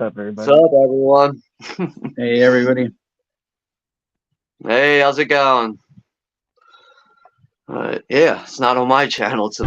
What's up, What's everybody? up, everyone? Hey, everybody. Hey, how's it going? Yeah, it's not on my channel. It's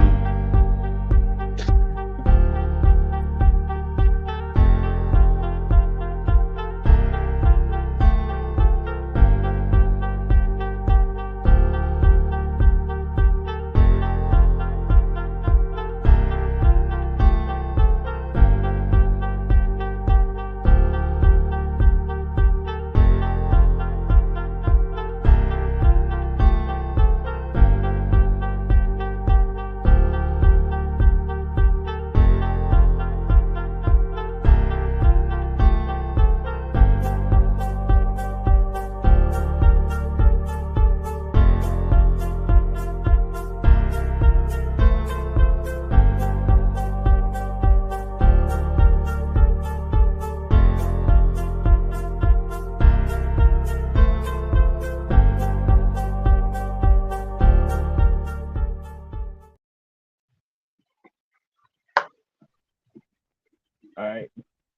All right,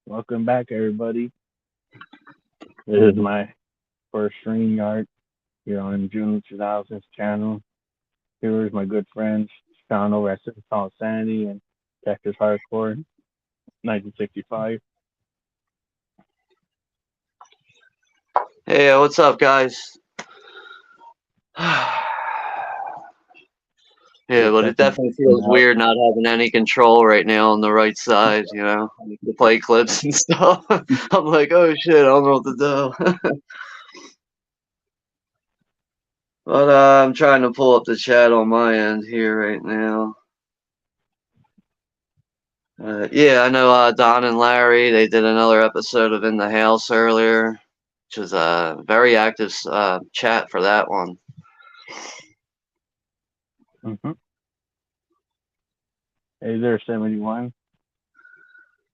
welcome back, everybody. This is my first stream yard here on Juno2000's channel. Here's my good friends, Sean over at Call Sandy and Texas Hardcore, 1965. Hey, what's up, guys? Yeah, but it definitely feels weird not having any control right now on the right side, the play clips and stuff. I'm like, oh shit, I don't know what to do. But I'm trying to pull up the chat on my end here right now. Yeah, I know Don and Larry, they did another episode of In the House earlier, which was a very active chat for that one. Hey there, 71.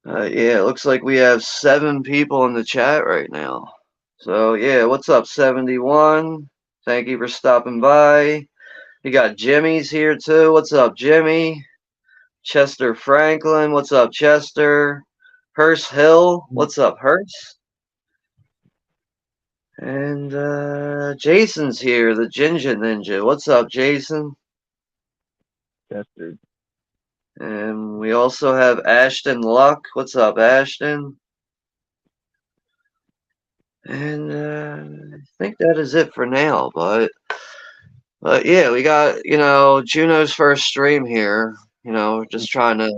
Yeah, it looks like we have 7 people in the chat right now. So, yeah, what's up, 71? Thank you for stopping by. You got Jimmy's here, too. What's up, Jimmy? Chester Franklin. What's up, Chester? Hearst Hill. What's up, Hearst? And Jason's here, the Ginger Ninja. What's up, Jason? Chester. And we also have Ashton Luck. What's up, Ashton? And I think that is it for now, but yeah, we got, Juno's first stream here, just trying to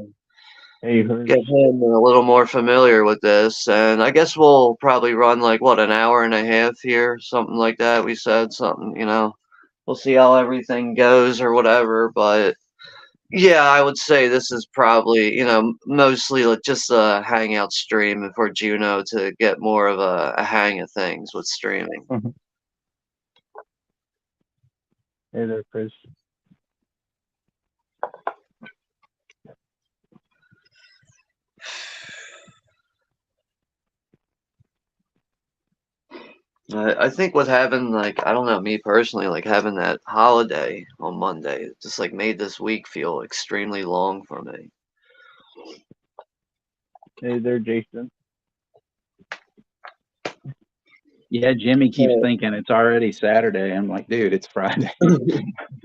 get him a little more familiar with this, and I guess we'll probably run like, what, an hour and a half here, something like that. We said something, we'll see how everything goes or whatever, but yeah, I would say this is probably, mostly like just a hangout stream for Juno to get more of a hang of things with streaming. Hey there, Chris. I think what happened, like, I don't know, me personally, like having that holiday on Monday, just like made this week feel extremely long for me. Hey there, Jason. Yeah, Jimmy keeps thinking it's already Saturday. I'm like, dude, it's Friday. Yeah,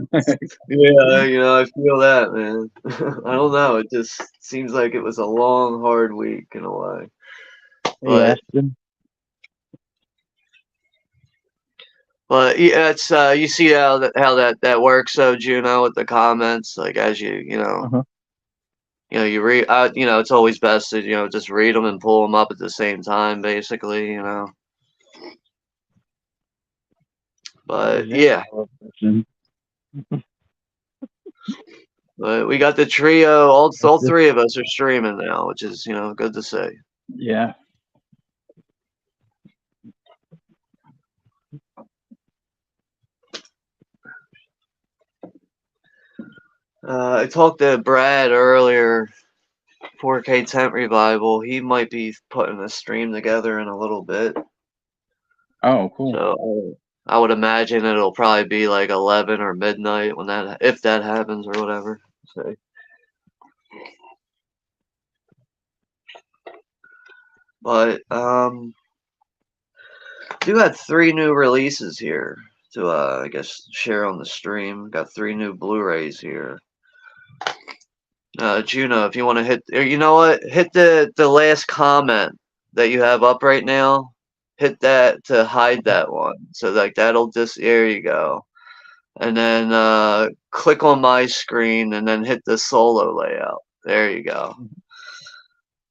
I feel that, man. I don't know. It just seems like it was a long, hard week in a way. Hey, Ashton. But yeah, it's you see how that works, though, Juno, with the comments. Like as you you read, it's always best to just read them and pull them up at the same time, basically, But yeah. But we got the trio. All 3 of us are streaming now, which is good to see. Yeah. I talked to Brad earlier, 4K Tent Revival. He might be putting a stream together in a little bit. Oh, cool. So I would imagine it'll probably be like 11 or midnight if that happens or whatever. So. But do have 3 new releases here to I guess share on the stream. Got 3 new Blu-rays here. Juno, if you want to hit, or you know what, hit the last comment that you have up right now. Hit that to hide that one. So like that'll just there you go. And then click on my screen and then hit the solo layout. There you go.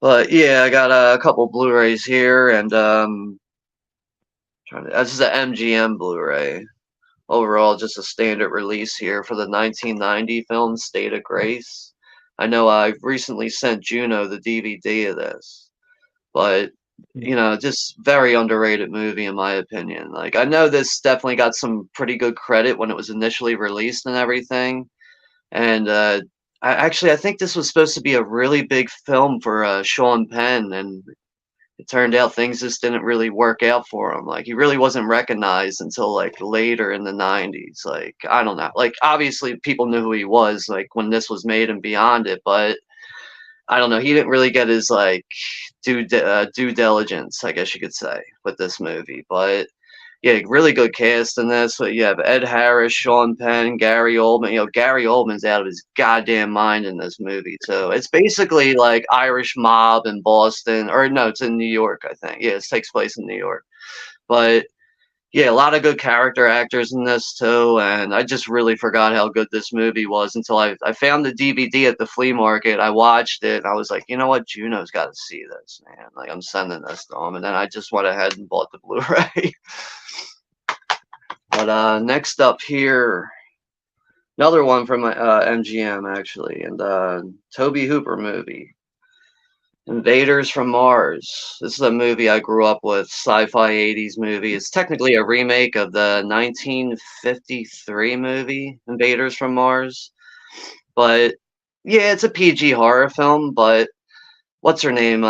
But yeah, I got a couple Blu-rays here, and this is an MGM Blu-ray. Overall, just a standard release here for the 1990 film State of Grace. I know I've recently sent Juno the DVD of this, but you know, just very underrated movie in my opinion. Like I know this definitely got some pretty good credit when it was initially released and everything, and I think this was supposed to be a really big film for Sean Penn, and it turned out things just didn't really work out for him. Like he really wasn't recognized until like later in the 90s. Like I don't know. Like obviously people knew who he was like when this was made and beyond it, but I don't know. He didn't really get his like due diligence, I guess you could say, with this movie. But yeah, really good cast in this. So you have Ed Harris, Sean Penn, Gary Oldman. You know, Gary Oldman's out of his goddamn mind in this movie too. It's basically like Irish mob in Boston, or no, it's in New York, I think. Yeah, it takes place in New York. But yeah, a lot of good character actors in this too, and I just really forgot how good this movie was until I found the DVD at the flea market. I watched it, and I was like, you know what, Juno's got to see this, man. Like I'm sending this to him, and then I just went ahead and bought the Blu-ray. But next up here, another one from MGM actually, and Toby Hooper movie, Invaders from Mars. This is a movie I grew up with, sci-fi 80s movie. It's technically a remake of the 1953 movie Invaders from Mars, but yeah, it's a PG horror film. But what's her name?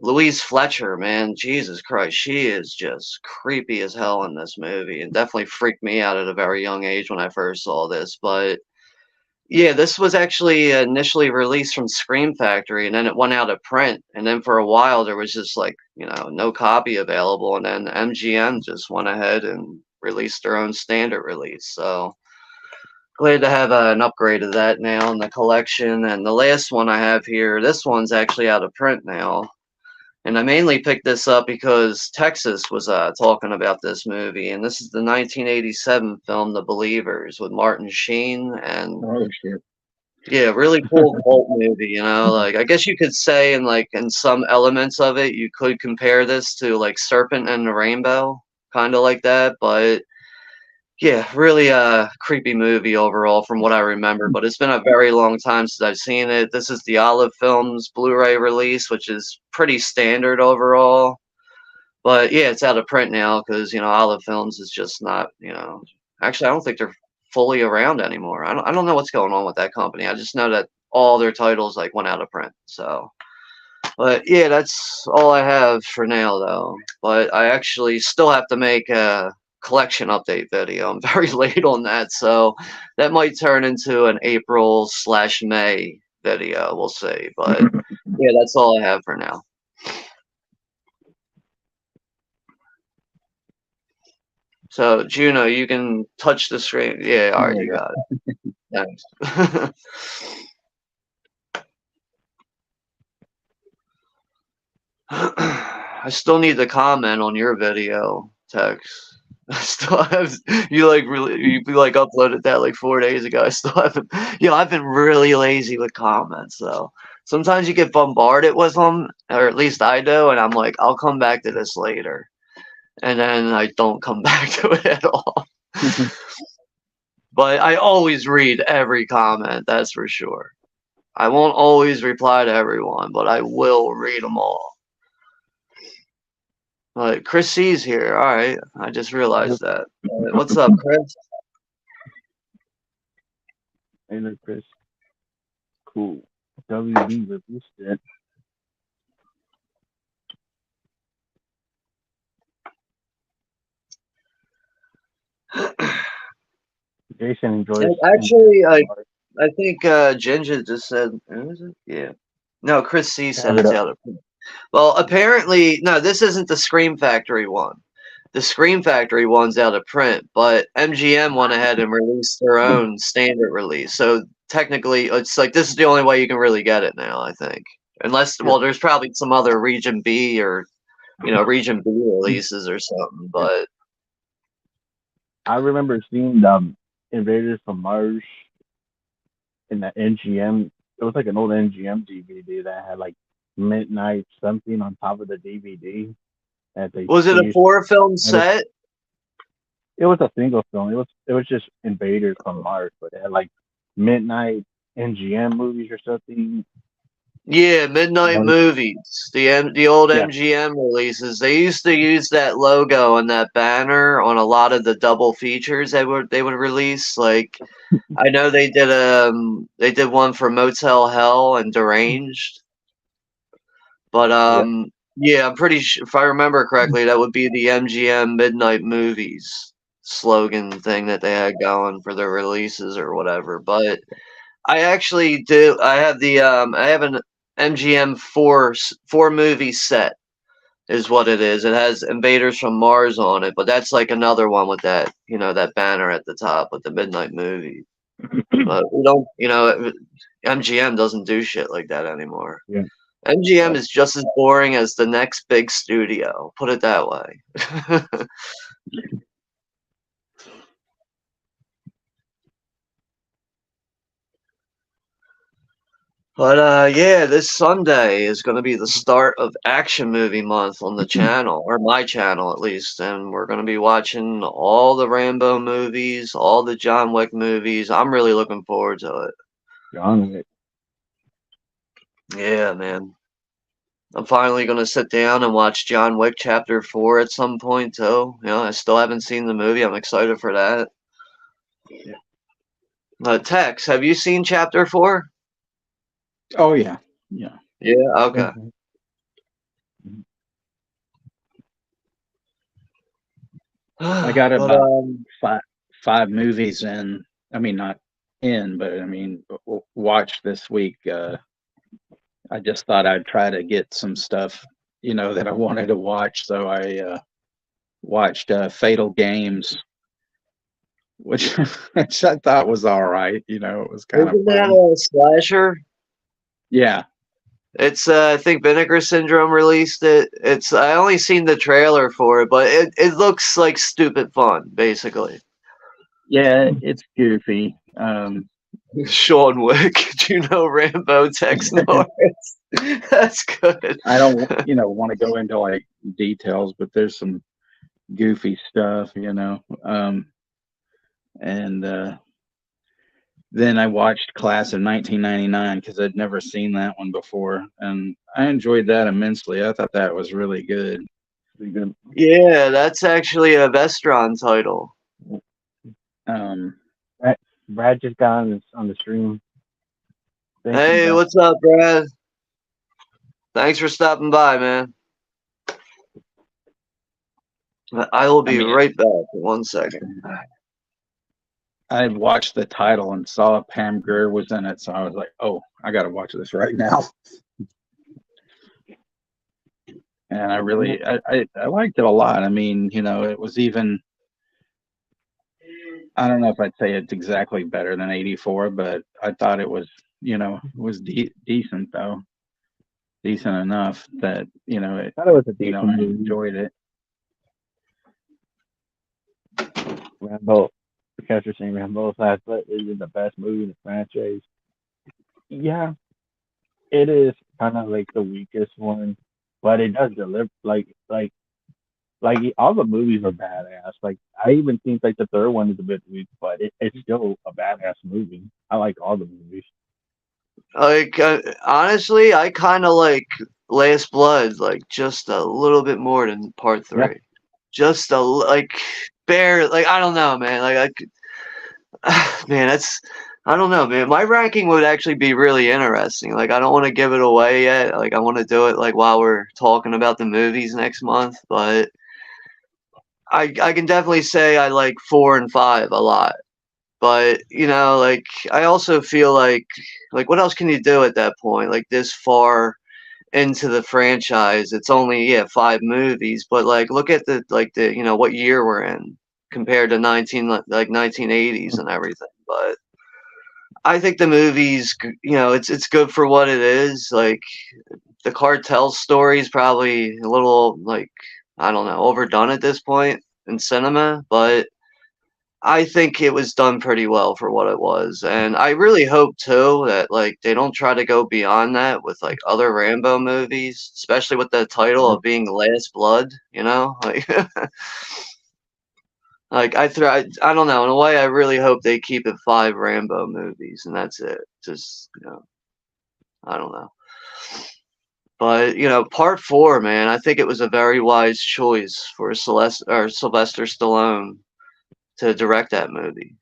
Louise Fletcher, man, Jesus Christ, she is just creepy as hell in this movie, and definitely freaked me out at a very young age when I first saw this. But yeah, this was actually initially released from Scream Factory, and then it went out of print, and then for a while there was just like no copy available, and then MGM just went ahead and released their own standard release. So glad to have an upgrade of that now in the collection. And the last one I have here, this one's actually out of print now. And I mainly picked this up because Texas was talking about this movie, and this is the 1987 film The Believers with Martin Sheen, and Oh shit. yeah, really cool cult movie. Like I guess you could say, in some elements of it, you could compare this to like Serpent and the Rainbow, kind of like that. But yeah, really creepy movie overall from what I remember, but it's been a very long time since I've seen it. This is the Olive Films Blu-ray release, which is pretty standard overall. But yeah, it's out of print now because Olive Films is just not. Actually, I don't think they're fully around anymore. I don't know what's going on with that company. I just know that all their titles like went out of print. So, but yeah, that's all I have for now though. But I actually still have to make a collection update video. I'm very late on that, so that might turn into an April/May video. We'll see. But yeah, that's all I have for now. So Juno, you can touch the screen. Yeah, all right, you got it. Thanks. I still need to comment on your video, Tex. I still have you like uploaded that like 4 days ago. I still haven't. I've been really lazy with comments, so sometimes you get bombarded with them, or at least I do, and I'm like, I'll come back to this later, and then I don't come back to it at all. But I always read every comment. That's for sure. I won't always reply to everyone, but I will read them all. Chris C's here. All right, I just realized that. What's up, Chris? Hey, look, Chris. Cool. WB released it. Jason enjoys. Actually, I think Ginger just said. Is it? Yeah. No, Chris C said it's out of print. Well, apparently, no, this isn't the Scream Factory one. The Scream Factory one's out of print, but MGM went ahead and released their own standard release. So technically, it's like this is the only way you can really get it now, I think. Unless, Yeah. well, there's probably some other Region B or Region B releases or something, Yeah. but I remember seeing the Invaders from Mars in the NGM. It was like an old NGM DVD that had like midnight something on top of the DVD that was it they a used. 4-film And set? it was a single film. It was just Invaders from Mars, but it had like midnight NGM movies or something. Yeah, Midnight Movies, the old Yeah, MGM releases. They used to use that logo and that banner on a lot of the double features they would release. Like I know they did one for Motel Hell and Deranged, but yeah, yeah, I'm pretty sure if I remember correctly, that would be the MGM Midnight Movies slogan thing that they had going for their releases or whatever. But I actually do. I have I have an MGM four movie set is what it is. It has Invaders from Mars on it, but that's like another one with that that banner at the top with the Midnight Movie. But we don't, MGM doesn't do shit like that anymore. yeah. MGM But is just as boring as the next big studio. Put it that way. But yeah, this Sunday is going to be the start of Action Movie Month on the channel, or my channel at least, and we're going to be watching all the Rambo movies, all the John Wick movies. I'm really looking forward to it. John Wick. Yeah, man. I'm finally going to sit down and watch John Wick Chapter 4 at some point too. I still haven't seen the movie. I'm excited for that. Yeah. Tex, have you seen Chapter 4? Oh yeah, yeah. Yeah, okay. I got But about five movies in. I mean, not in, but I mean, watch this week. I just thought I'd try to get some stuff, that I wanted to watch. So I watched Fatal Games, which which I thought was all right. It was kind of isn't that fun. a slasher? Yeah, It's I think Vinegar Syndrome released it. I only seen the trailer for it, but it looks like stupid fun, basically. yeah, it's goofy. Sean Wick, Juno Rambo, Tex Norris. That's good. I don't, want to go into like details, but there's some goofy stuff, and then I watched Class of 1999 because I'd never seen that one before, and I enjoyed that immensely. I thought that was really good. Pretty good. Yeah, that's actually a Vestron title. Brad just got on the stream. Thank you, Hey, Brad. what's up, Brad? Thanks for stopping by, man. I will be right back in 1 second. I watched the title and saw Pam Grier was in it, so I was like, "Oh, I got to watch this right now." And I really, I liked it a lot. I mean, it was even. I don't know if I'd say it's exactly better than '84, but I thought it was, decent though, decent enough that I thought it was a decent I movie. enjoyed it. Rambo. Because you're saying Rambo's last, but is the best movie in the franchise? Yeah, it is kind of like the weakest one, but it does deliver. Like all the movies are badass. Like I even think like the third one is a bit weak, but it's still a badass movie. I like all the movies. Like, honestly, I kind of like Last Blood, like just a little bit more than Part 3. Yeah. Just bare, like I don't know, man. Man, I don't know, man. My ranking would actually be really interesting. Like, I don't want to give it away yet. Like, I want to do it like while we're talking about the movies next month, but I can definitely say I like 4 and 5 a lot. But like I also feel like what else can you do at that point? Like this far into the franchise. It's only 5 movies, but like look at the what year we're in compared to 1980s and everything. But I think the movies, it's good for what it is. Like the cartel story is probably a little like I don't know overdone at this point in cinema, but I think it was done pretty well for what it was, and I really hope too that like they don't try to go beyond that with like other Rambo movies, especially with the title of being Last Blood. Like like I don't know. In a way, I really hope they keep it 5 Rambo movies, and that's it. Just I don't know. But part 4, man, I think it was a very wise choice for Sylvester Stallone to direct that movie.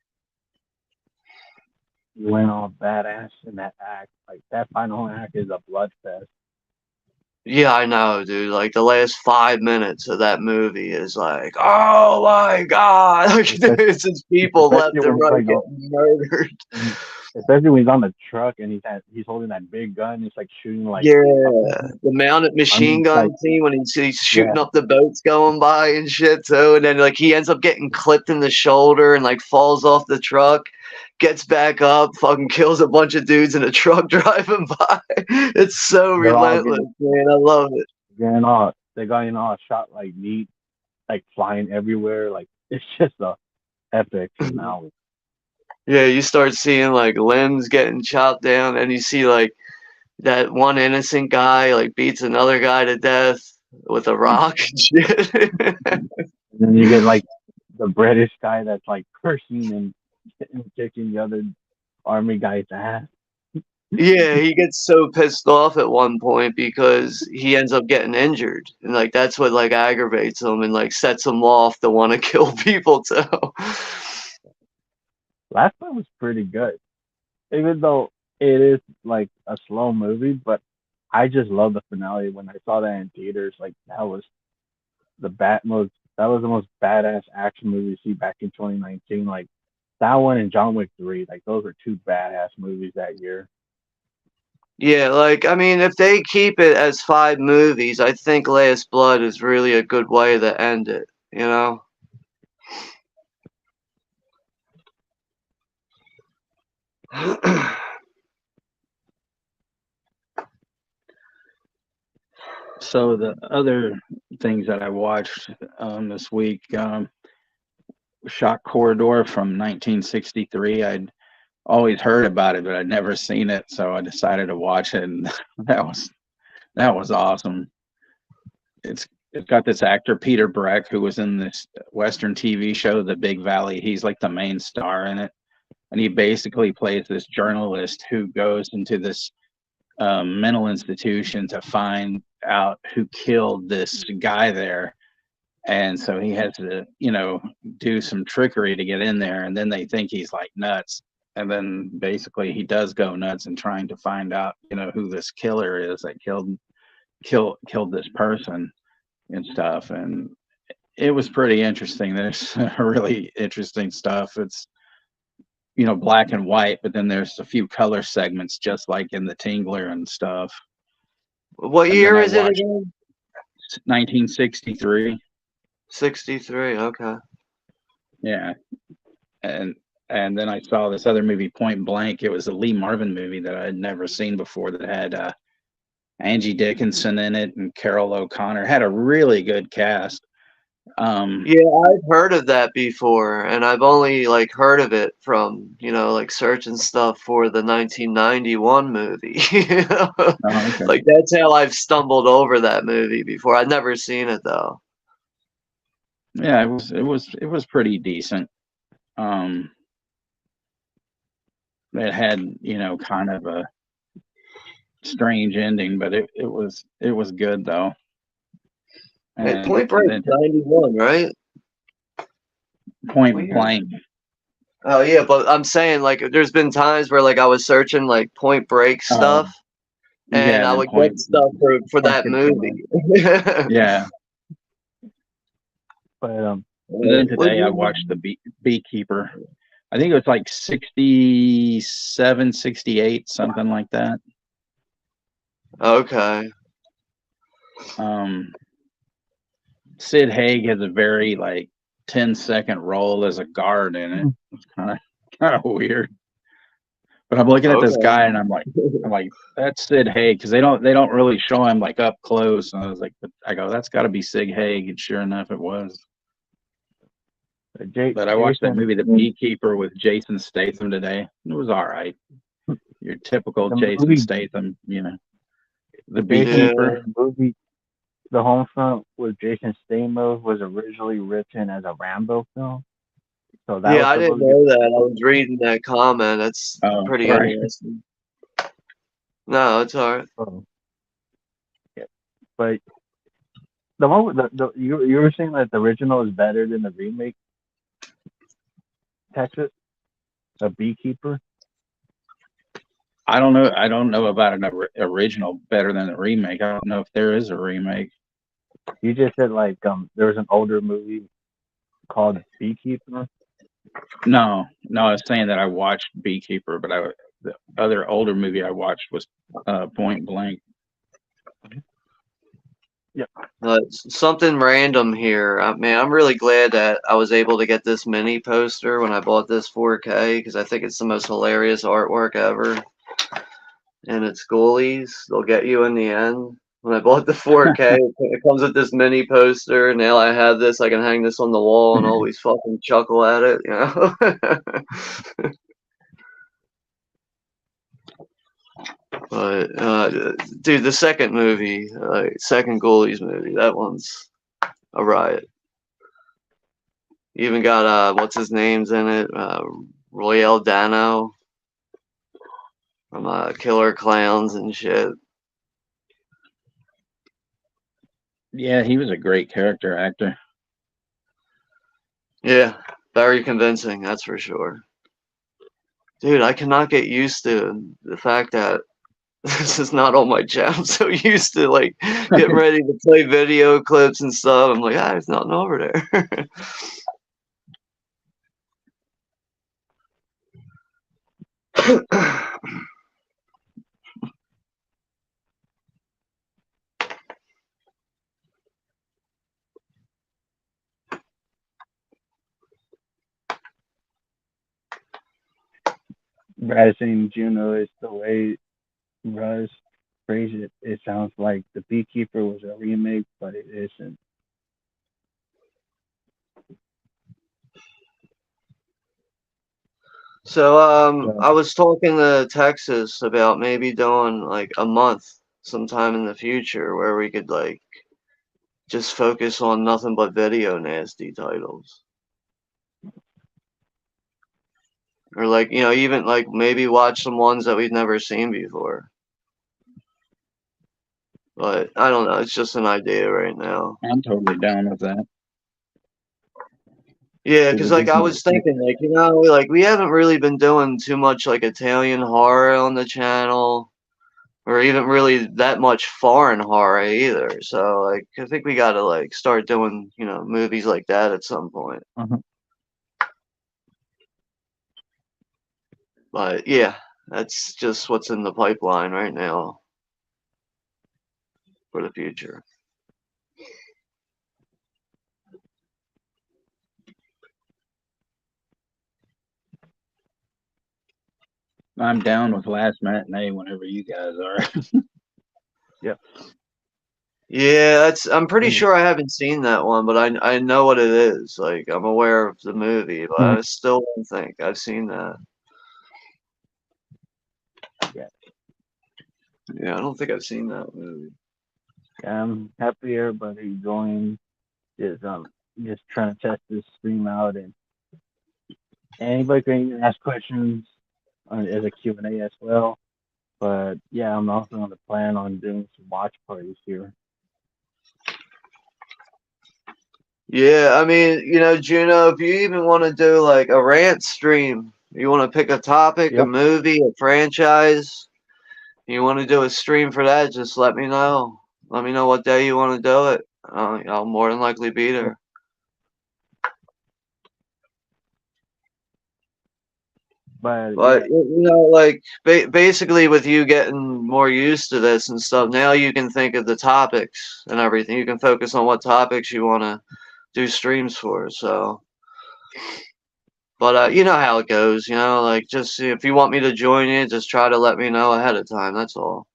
He went all badass in that act. Like that final act is a blood fest. Yeah, I know, dude. Like the last 5 minutes of that movie is like, oh my god, like it's just people left Especially and when it's right like getting murdered. especially when he's on the truck and he's holding that big gun. He's like shooting like Yeah, the mounted machine gun like scene when he's shooting yeah, up the boats going by and shit too, and then like he ends up getting clipped in the shoulder and like falls off the truck, gets back up, fucking kills a bunch of dudes in a truck driving by. It's so they're all relentless, man. I love it. getting all shot like neat, like flying everywhere. Like it's just a epic finale. Yeah, you start seeing like limbs getting chopped down, and you see like that one innocent guy like beats another guy to death with a rock and shit. And then you get like the British guy that's like cursing and kicking the other army guy's ass. Yeah, he gets so pissed off at one point because he ends up getting injured, and like that's what like aggravates him and like sets him off to want to kill people too. Last one was pretty good, even though it is like a slow movie. But I just love the finale. When I saw that in theaters, like that was the most badass action movie you see back in 2019. Like that one and John Wick 3, like those are two badass movies that year. Yeah, like I mean, if they keep it as 5 movies, I think Last Blood is really a good way to end it. You know? So the other things that I watched this week, Shock Corridor from 1963. I'd always heard about it, but I'd never seen it, so I decided to watch it, and that was awesome. It's got this actor Peter Breck, who was in this Western TV show The Big Valley. He's like the main star in it, and he basically plays this journalist who goes into this mental institution to find out who killed this guy there. And so he has to, do some trickery to get in there, and then they think he's like nuts. And then basically he does go nuts in trying to find out, who this killer is that killed this person and stuff. And it was pretty interesting. There's really interesting stuff. It's black and white, but then there's a few color segments just like in the Tingler and stuff. What And then year I is it watched again? 1963. 63. Okay. Yeah. And then I saw this other movie, Point Blank. It was a Lee Marvin movie that I had never seen before, that had Angie Dickinson in it and Carol O'Connor. Had a really good cast. Yeah, I've heard of that before, and I've only like heard of it from like searching stuff for the 1991 movie. Okay. Like that's how I've stumbled over that movie before. I'd never seen it though. Yeah, it was pretty decent. It had kind of a strange ending, but it was good though. Hey, Point Break 91, right? Point Blank. Oh yeah, but I'm saying like there's been times where like I was searching like Point Break stuff, and I would get stuff for that movie. Yeah. But and then today I watched The Beekeeper. I think it was like 67, 68, something like that. Okay. Sid Haig has a very like 10-second role as a guard in it. It's kind of weird. But I'm looking at this Okay. guy and I'm like, that's Sid Haig, because they don't really show him like up close. And I was like, I go, that's got to be Sid Haig, and sure enough, it was. But I watched that Jason, movie, The Beekeeper, with Jason Statham today. It was all right. Your typical the Jason movie, The Jason, Yeah. Beekeeper. the movie, The Homefront with Jason Statham was originally written as a Rambo film. So that Yeah, was I the didn't movie. know that. I was reading that comment. That's Oh, pretty sorry. interesting. No, it's all right. Oh, yeah. But the one with you were saying that the original is better than the remake, Texas, The Beekeeper. I don't know. I don't know about an original better than the remake. I don't know if there is a remake. You just said like there was an older movie called Beekeeper. No, I was saying that I watched Beekeeper, but the other older movie I watched was Point Blank. Yep. Something random here. Man, I'm really glad that I was able to get this mini poster when I bought this 4K, because I think it's the most hilarious artwork ever. And it's Ghoulies. They'll get you in the end. When I bought the 4K, it comes with this mini poster. Now I have this. I can hang this on the wall and always fucking chuckle at it, you know? But, dude, the second movie, second Ghoulies movie, that one's a riot. You even got, what's his name's in it? Royale Dano from Killer Clowns and shit. Yeah, he was a great character actor. Yeah, very convincing, that's for sure. Dude, I cannot get used to the fact that this is not on my channel. I'm so used to like getting ready to play video clips and stuff. I'm like, there's nothing over there. Brad saying Juno is the way Russ phrased it. It sounds like The Beekeeper was a remake, but it isn't. So, So, I was talking to Texas about maybe doing like a month sometime in the future where we could like just focus on nothing but video nasty titles. Or like, even like maybe watch some ones that we've never seen before. But I don't know, it's just an idea right now. I'm totally down with that. Yeah, Because because it like gives I me, was thinking, like, like we haven't really been doing too much like Italian horror on the channel, or even really that much foreign horror either. So like I think we gotta like start doing, movies like that at some point. But yeah, that's just what's in the pipeline right now for the future. I'm down with Last Matinee whenever you guys are. yeah. Yeah, I'm pretty sure I haven't seen that one, but I know what it is. Like I'm aware of the movie, but I still don't think I've seen that. Yeah. Yeah, I don't think I've seen that movie. I'm happy everybody joined. Just trying to test this stream out, and anybody can ask questions as a Q&A as well. But yeah, I'm also on the plan on doing some watch parties here. Yeah, I mean, Juno, if you even want to do like a rant stream, you want to pick a topic, a Yep. movie, a franchise, you want to do a stream for that, just let me know. Let me know what day you want to do it. I'll more than likely be there. But But yeah, like basically, with you getting more used to this and stuff, now you can think of the topics and everything. You can focus on what topics you want to do streams for. So, but you know how it goes. Like just if you want me to join you, just try to let me know ahead of time. That's all.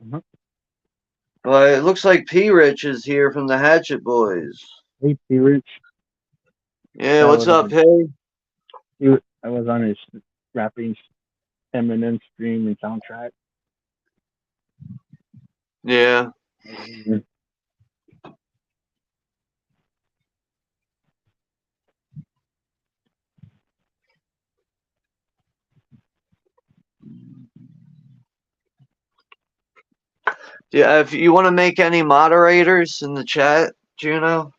mhm. But it looks like P Rich is here from the Hatchet Boys. Hey, P Rich, Yeah, that what's was up, on. P? I was on his rapping Eminem stream and soundtrack. Yeah. Mhm. Yeah, if you want to make any moderators in the chat, Juno.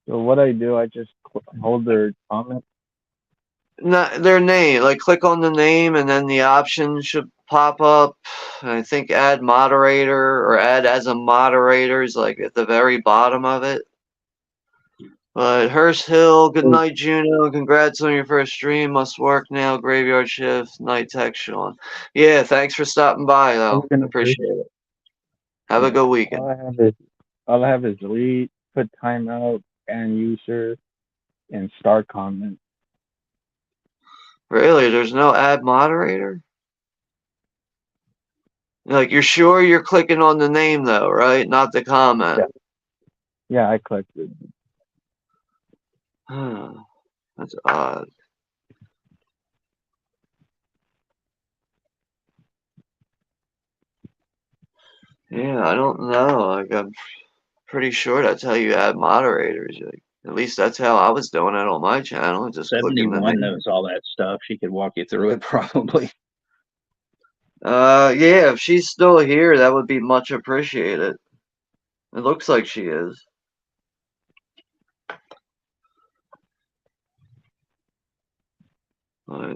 So what I do, I just hold their comment. Not their name. Like click on the name and then the options should pop up. I think add moderator or add as a moderator is like at the very bottom of it. But Hearst Hill, good So night, Juno. Congrats on your first stream. Must work now. Graveyard shift. Night tech, Sean. Yeah, thanks for stopping by, I was though. gonna say, Appreciate it. Have a yeah. good All weekend. I have is all I have is delete, put timeout, and user, and start comment. Really? There's no add moderator? Like, you're sure you're clicking on the name, though, right? Not the comment. Yeah, yeah, I clicked it. That's odd. Yeah, I don't know. Like, I'm pretty sure that's how you add moderators. Like, at least that's how I was doing it on my channel, just clicking the 71 name. knows all that stuff. She could walk you through it probably. Yeah, if she's still here, that would be much appreciated. It looks like she is. I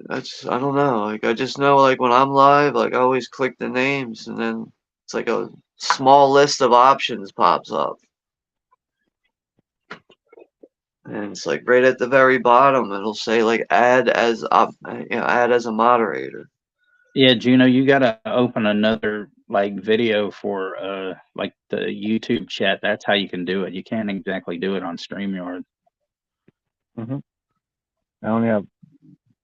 don't know. Like, I just know, like, when I'm live, like, I always click the names, and then it's like a small list of options pops up. And it's like right at the very bottom, it'll say like add as add as a moderator. Yeah, Juno, you gotta open another like video for like the YouTube chat. That's how you can do it. You can't exactly do it on StreamYard. Hmm. I only have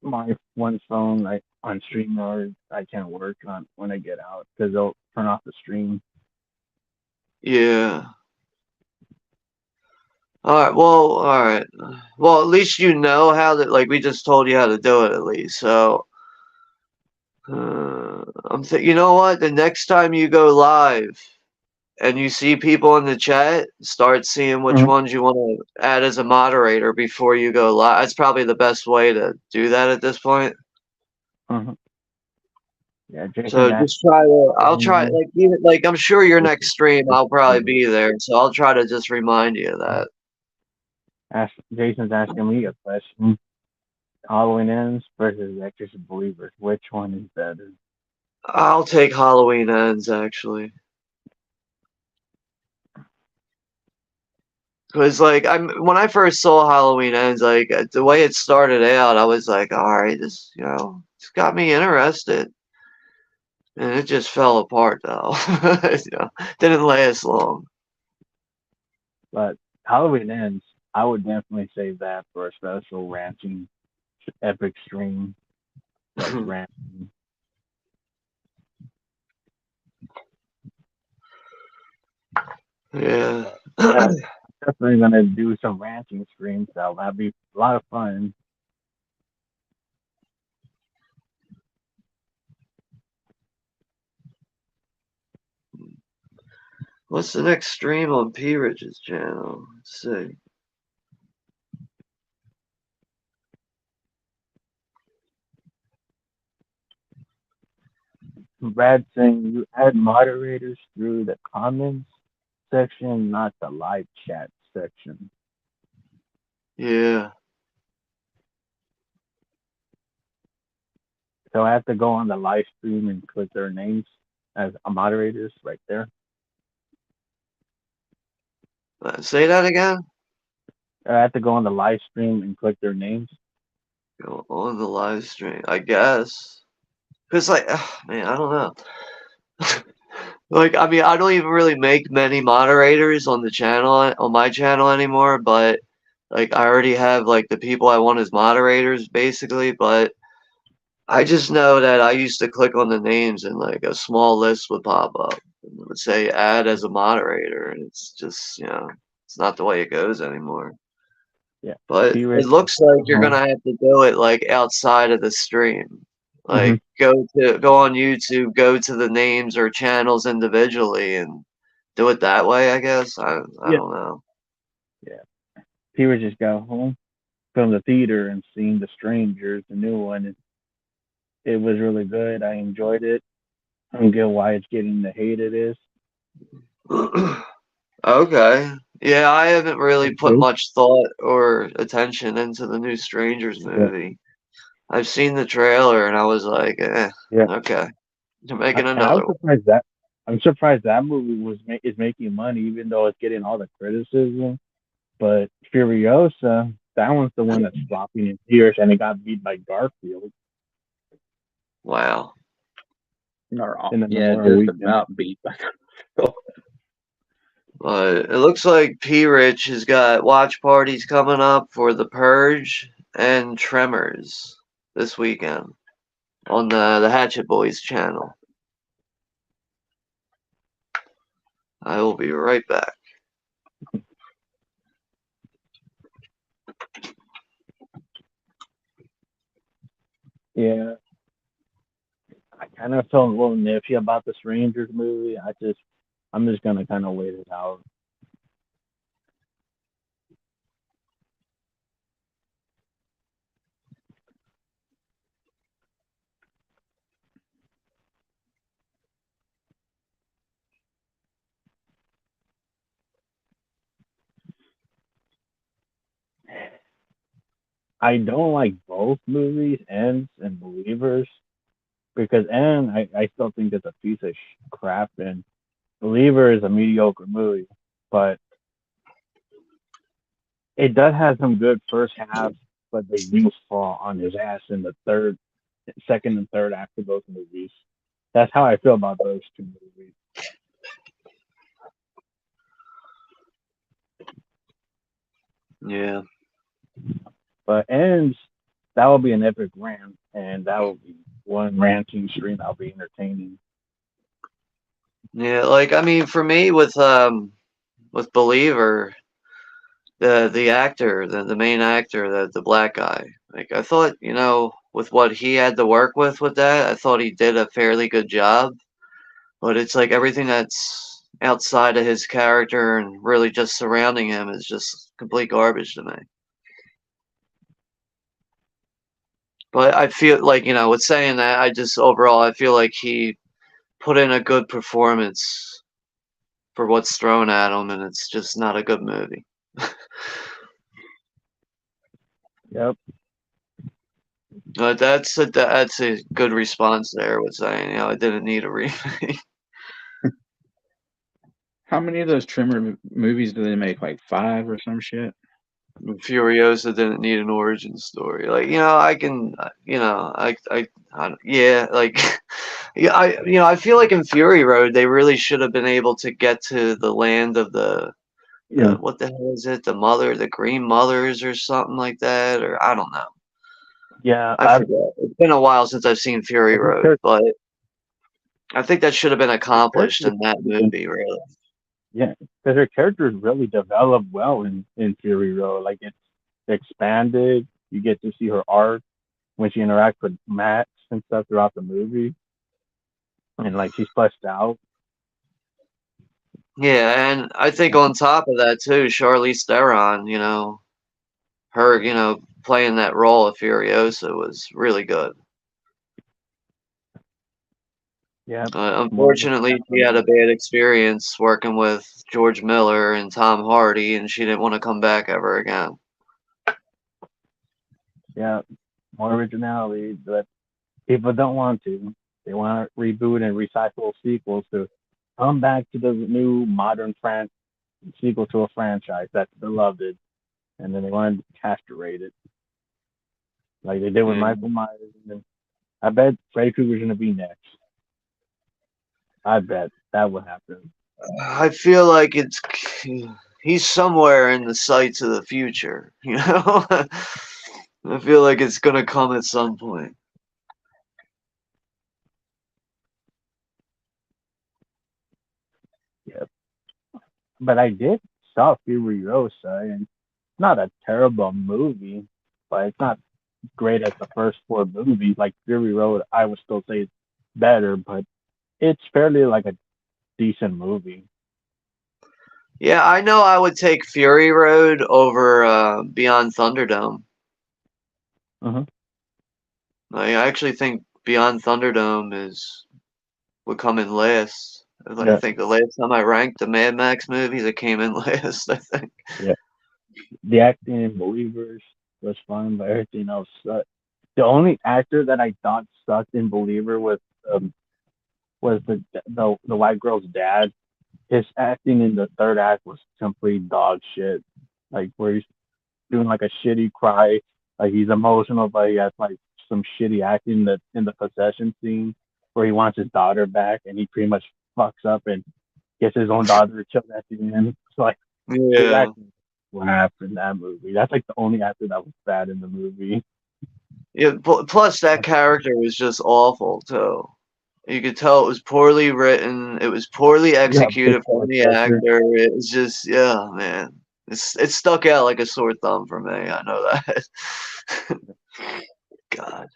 my one phone. Like on StreamYard, I can't work on when I get out because they'll turn off the stream. Yeah. All right. Well, at least you know how to. Like we just told you how to do it at least. So, you know what? The next time you go live and you see people in the chat, start seeing which Hmm. ones you want to add as a moderator before you go live. That's probably the best way to do that at this point. Hmm. Yeah, Jason's So asked just try to. I'll try Halloween, like even like I'm sure your which next stream which I'll probably believer. be there. So I'll try to just remind you of that. Jason's asking me a question. Halloween ends versus Exorcist believers. Which one is better? I'll take Halloween ends actually. Cause like when I first saw Halloween ends, like the way it started out, I was like, all right, this it's got me interested, and it just fell apart though. Didn't last long. But Halloween ends. I would definitely save that for a special ranching epic stream, like ranching. Yeah. But yeah, definitely gonna do some ranching streams. So that'd be a lot of fun. What's the next stream on P Rich's channel? Let's see. Brad saying you add moderators through the comments section, not the live chat section. Yeah. So I have to go on the live stream and click their names as moderators right there. Say that again. I have to go on the live stream and click their names. Go on the live stream, I guess. Cause like, man, I don't know. Like, I mean, I don't even really make many moderators on the channel on my channel anymore, but like I already have like the people I want as moderators basically, but I just know that I used to click on the names and like a small list would pop up and it would say add as a moderator and it's just, it's not the way it goes anymore. Yeah. But P it Rich. looks like you're Oh. gonna have to do it like outside of the stream. Hmm. Like go on YouTube, go to the names or channels individually and do it that way, I guess. I Yeah. don't know. Yeah. P Rich just got home from the theater and seen The Strangers, the new one. It was really good. I enjoyed it. I don't get why it's getting the hate it is. Okay. Yeah, I haven't really put Okay. much thought or attention into the new Strangers Yeah. movie. I've seen the trailer and I was like, Yeah. okay. They're making I was another one. surprised that I'm surprised that movie is making money, even though it's getting all the criticism. But Furiosa, that one's the one that's flopping in theaters, and it got beat by Garfield Wow. in the Yeah, Memorial just Weekend. about beat. But it looks like P. Rich has got watch parties coming up for The Purge and Tremors this weekend on the Hatchet Boys channel. I will be right back. Yeah, I kind of felt a little nippy about the Strangers movie. I'm just gonna kind of wait it out. I don't like both movies, Ends and Believers, because End I still think it's a piece of crap, and Believer is a mediocre movie, but it does have some good first half, but they do fall on his ass in the second and third after those movies. That's how I feel about those two movies. Yeah. But Ends, that will be an epic rant, and that will be one ranting stream I'll be entertaining. Yeah, like I mean for me with Believer, the actor, the main actor, the black guy, like I thought, with what he had to work with that, I thought he did a fairly good job. But it's like everything that's outside of his character and really just surrounding him is just complete garbage to me. But I feel like, with saying that, I just overall I feel like he put in a good performance for what's thrown at him, and it's just not a good movie. Yep. But that's a good response there with saying, I didn't need a remake. How many of those Trimmer movies do they make? Like 5 or some shit? Furiosa didn't need an origin story. Like, I can, yeah, like, yeah, I feel like in Fury Road they really should have been able to get to the land of Yeah. what the hell is it? The Green Mothers or something like that, or I don't know. Yeah. I forget. It's been a while since I've seen Fury Road, but I think that should have been accomplished in that movie, really. Yeah, because her characters really develop well in Fury Road. Like it's expanded. You get to see her arc when she interacts with Max and stuff throughout the movie, and like she's fleshed out. Yeah, and I think on top of that too, Charlize Theron, her, playing that role of Furiosa was really good. Yeah, more of a Unfortunately, she had a transformation. bad experience working with George Miller and Tom Hardy, and she didn't want to come back ever again. Yeah, more originality, but people don't want to. They want to reboot and recycle sequels to come back to the new modern sequel to a franchise that's beloved and then they wanted to castrate it, like they did with Yeah. Michael Myers. And then I bet Freddy Krueger's gonna be next. I bet that would happen. I feel like he's somewhere in the sights of the future. I feel like it's gonna come at some point. Yeah, but I did saw Furiosa, and it's not a terrible movie, but it's not great as the first four movies. Like Fury Road, I would still say it's better, but it's fairly like a decent movie. Yeah, I know I would take Fury Road over Beyond Thunderdome. Uh-huh. I actually think Beyond Thunderdome would come in last. I Yeah, think the last time I ranked the Mad Max movies, it came in last. I think. yeah. The acting in Believers was fun, but everything else sucked. The only actor that I thought sucked in Believer um, was the white girl's dad. His acting in the third act was complete dog shit. Like where he's doing like a shitty cry, like he's emotional, but he has like some shitty acting that in the possession scene where he wants his daughter back, and he pretty much fucks up and gets his own daughter killed at the end. So like his Yeah. acting laughed in that movie. That's like the only actor that was bad in the movie. Yeah. Plus, that character was just awful too. You could tell it was poorly written. It was poorly Yeah, big executed from fat the character. actor. It was just, yeah, man. It stuck out like a sore thumb for me. I know that. God,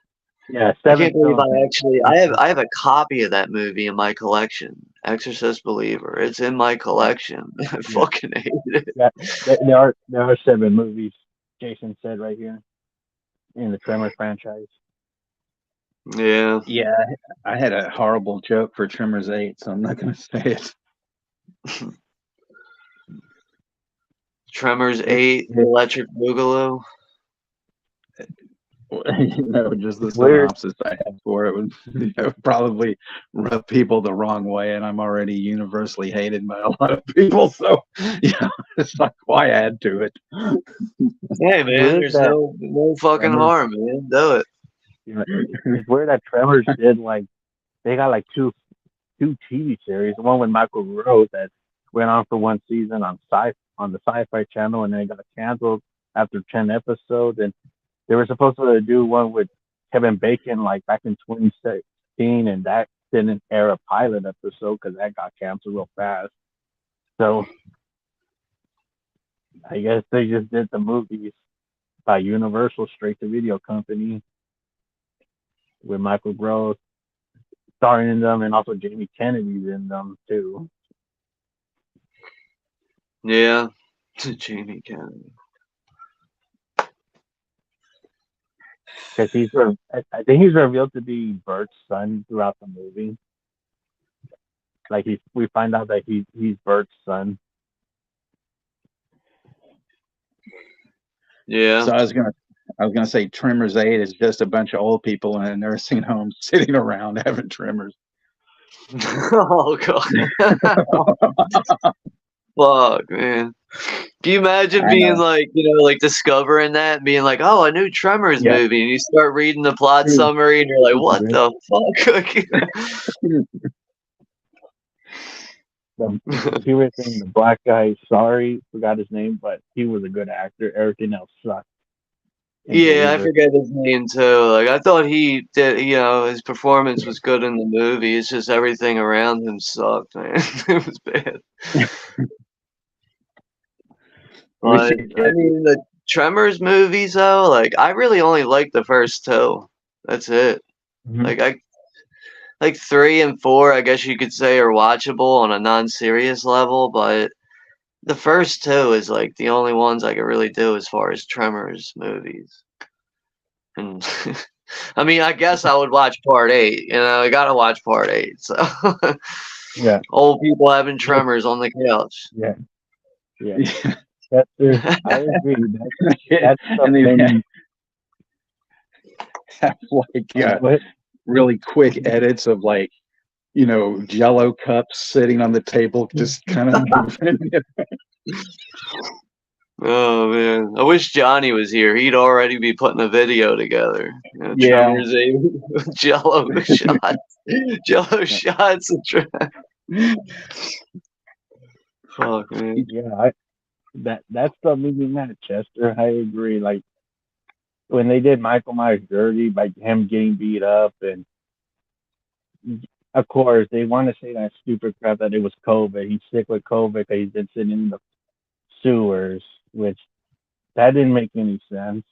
Yeah, I can't Seven believe Stones. I have a copy of that movie in my collection. Exorcist Believer. It's in my Yeah, collection. I yeah, fucking hate it. yeah. There are seven movies. Jason said right here in the Tremors franchise. Yeah. Yeah, I had a horrible joke for Tremors 8, so I'm not going to say it. Tremors It, 8, it, Electric Boogaloo. Just the it's weird. synopsis I had for it would probably rub people the wrong way, and I'm already universally hated by a lot of people. So, it's like why add to it? Hey It's man, weird there's that no fucking Tremors. harm, man. Do it. It's weird that Tremors did like they got like two TV series. One with Michael Rose that went on for one season on the Sci-Fi Channel, and then it got canceled after 10 episodes. And they were supposed to do one with Kevin Bacon like back in 2016, and that didn't air a pilot episode because that got canceled real fast. So I guess they just did the movies by Universal straight to video company with Michael Gross starring in them, and also Jamie Kennedy's in them too. Yeah. Jamie Kennedy. Because I think he's revealed to be Bert's son throughout the movie. Like we find out that he's Bert's son. Yeah. So I was gonna say Tremors 8 is just a bunch of old people in a nursing home sitting around having tremors. Oh god. Fuck, man. Can you imagine I being know. like, like discovering that and being like, oh, a new Tremors Yeah. movie, and you start reading the plot summary and you're like, what the He was saying the black guy, sorry, forgot his name, but he was a good actor. Everything else sucked. Yeah, I forget his name too. Like I thought he did, his performance was good in the movie. It's just everything around him sucked, man. It was bad. We But should I get mean, the Tremors movies though, like I really only like the first two. That's it. Like like 3 and 4, I guess you could say are watchable on a non-serious level, but the first two is like the only ones I could really do as far as Tremors movies. And I mean, I guess I would watch part 8. I gotta watch part 8. So Yeah. old people having tremors on the couch. Yeah. Yeah. I agree. That's and they something. have like What? really quick edits of like Jello cups sitting on the table, just kind of moving. Oh man, I wish Johnny was here. He'd already be putting a video together. You know, Yeah, Tremors, Jello shots, Jello shots. Fuck man. yeah. That stuff made me mad, Chester. I agree. Like when they did Michael Myers dirty by him getting beat up, and of course they want to say that stupid crap that it was COVID. He's sick with COVID because he's been sitting in the sewers, which that didn't make any sense.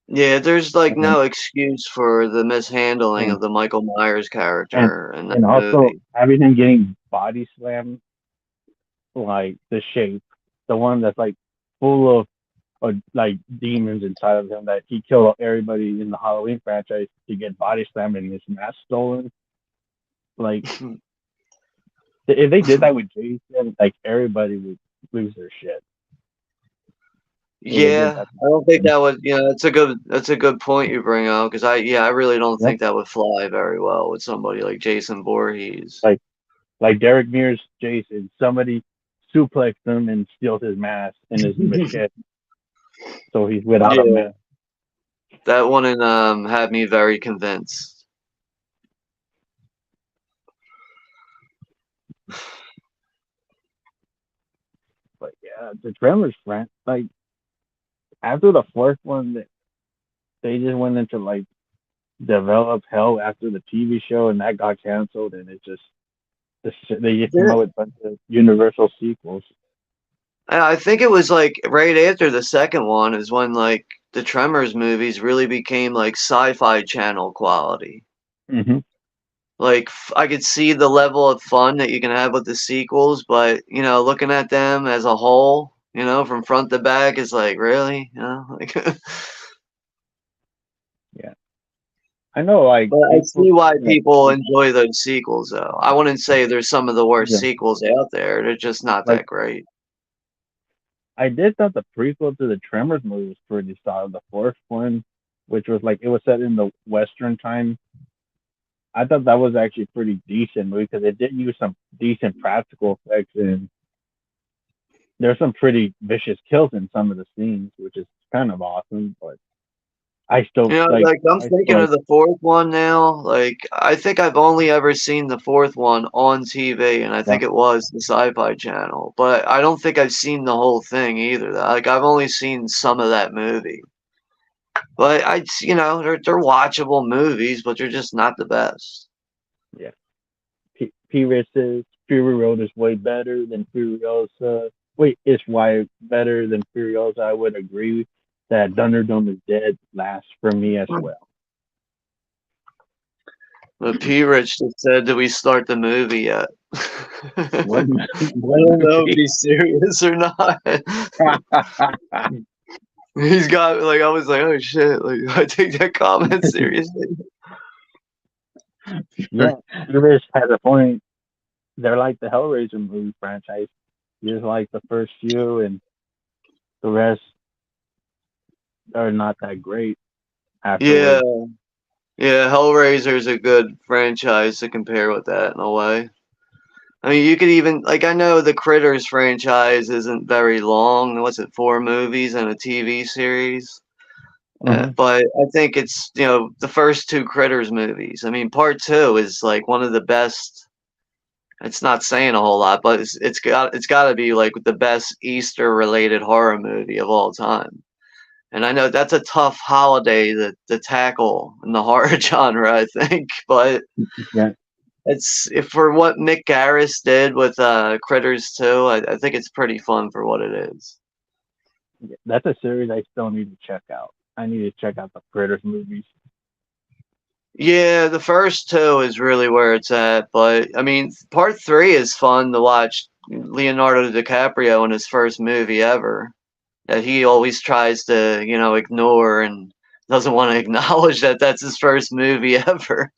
Yeah, there's like And no excuse for the mishandling and of the Michael Myers and, character in that and also movie. having him getting body slammed, like the shape, the one that's like full of like demons inside of him that he killed everybody in the Halloween franchise to get body slammed and his mask stolen. Like if they did that with Jason, like everybody would lose their shit. If they did Yeah, that to I don't think Jason. that would. Yeah, that's a good point you bring up because I really don't Yep. think that would fly very well with somebody like Jason Voorhees. Like like Derek Mears Jason, somebody suplexed him and steals his mask and his machete, so he's without a Yeah, mask. that one had me very convinced. But yeah, the Tremors friend, like after the fourth one, they just went into like develop hell after the TV show, and that got canceled, and it just they just came Yeah, out with a bunch of Universal sequels. I think it was like right after the second one is when like the Tremors movies really became like Sci-Fi Channel quality. Hmm. Like I could see the level of fun that you can have with the sequels, but looking at them as a whole, from front to back is like really, like. Yeah, I know. Like But I people, see why you know, people enjoy those sequels, though. I wouldn't say they're some of the worst yeah, sequels out there. They're just not like that great. I did thought the prequel to the Tremors movie was pretty solid. The fourth one, which was like it was set in the Western time, I thought that was actually a pretty decent movie because it did use some decent practical effects and there's some pretty vicious kills in some of the scenes, which is kind of awesome. But Like I'm I still thinking like of the fourth one now. Like I think I've only ever seen the fourth one on TV, and I yeah, think it was the Sci-Fi Channel. But I don't think I've seen the whole thing either. Like I've only seen some of that movie. But they're watchable movies, but they're just not the best. yeah. P-Rich says Fury Road is way better than Furiosa. Wait, it's why better than Furiosa. I would agree that Thunderdome is Dead last for me as well. But P. Rich just said, "Did we start the movie yet?" I What what don't know if movie? he's serious or not. He's got like I was like, oh shit, like I take that comment seriously. Yeah, P-Rich has a point. They're like the Hellraiser movie franchise. You just like the first few, and the rest are not that great Yeah, afterwards. yeah, Hellraiser's a good franchise to compare with that in a way. I mean, you could even like I know the Critters franchise isn't very long. What's it, 4 movies and a TV series? Hmm. But I think it's the first 2 Critters movies. I mean, part 2 is like one of the best. It's not saying a whole lot, but it's got to be like the best Easter related horror movie of all time. And I know that's a tough holiday to tackle in the horror genre, I think, but Yeah, it's if for what Mick Garris did with Critters 2, I think it's pretty fun for what it is. that's a series I still need to check out. I need to check out the Critters movies. Yeah, the first 2 is really where it's at, but I mean, part 3 is fun to watch Leonardo DiCaprio in his first movie ever. That he always tries to, ignore and doesn't want to acknowledge that that's his first movie ever.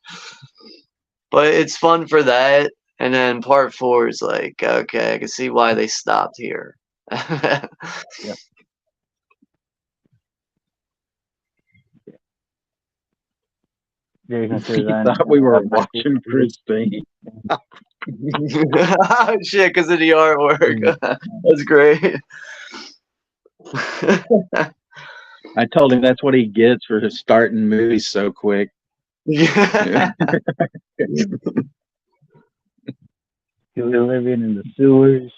But it's fun for that. And then part 4 is like, okay, I can see why they stopped here. Yeah, Jason says He I thought we were have my watching theory. Christine. Shit, because of the artwork. Mm. That's great. I told him that's what he gets for starting movies so quick. Yeah. Yeah. He was living in the sewers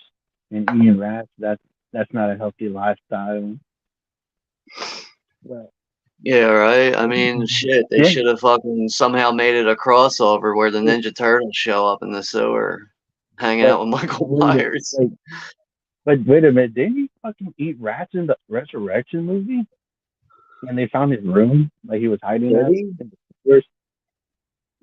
and eating rats. That's not a healthy lifestyle. But Yeah, right. I mean, shit, they yeah, should have fucking somehow made it a crossover where the yeah, Ninja Turtles show up in the sewer, hanging but out with Michael wait a Myers. like, but wait a minute, didn't he fucking eat rats in the Resurrection movie? When they found his room, like he was hiding Did at he? in the sewers,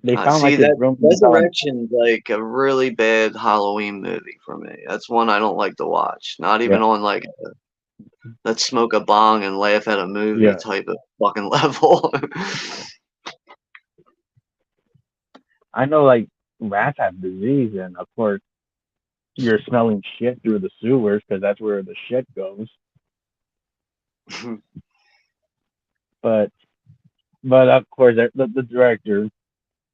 they found See, like his that room. And they found Resurrection's like a really bad Halloween movie for me. That's one I don't like to watch. Not yeah, even on like let's smoke a bong and laugh at a movie yeah. type of fucking level. I know like rats have disease, and of course you're smelling shit through the sewers because that's where the shit goes. But of course the director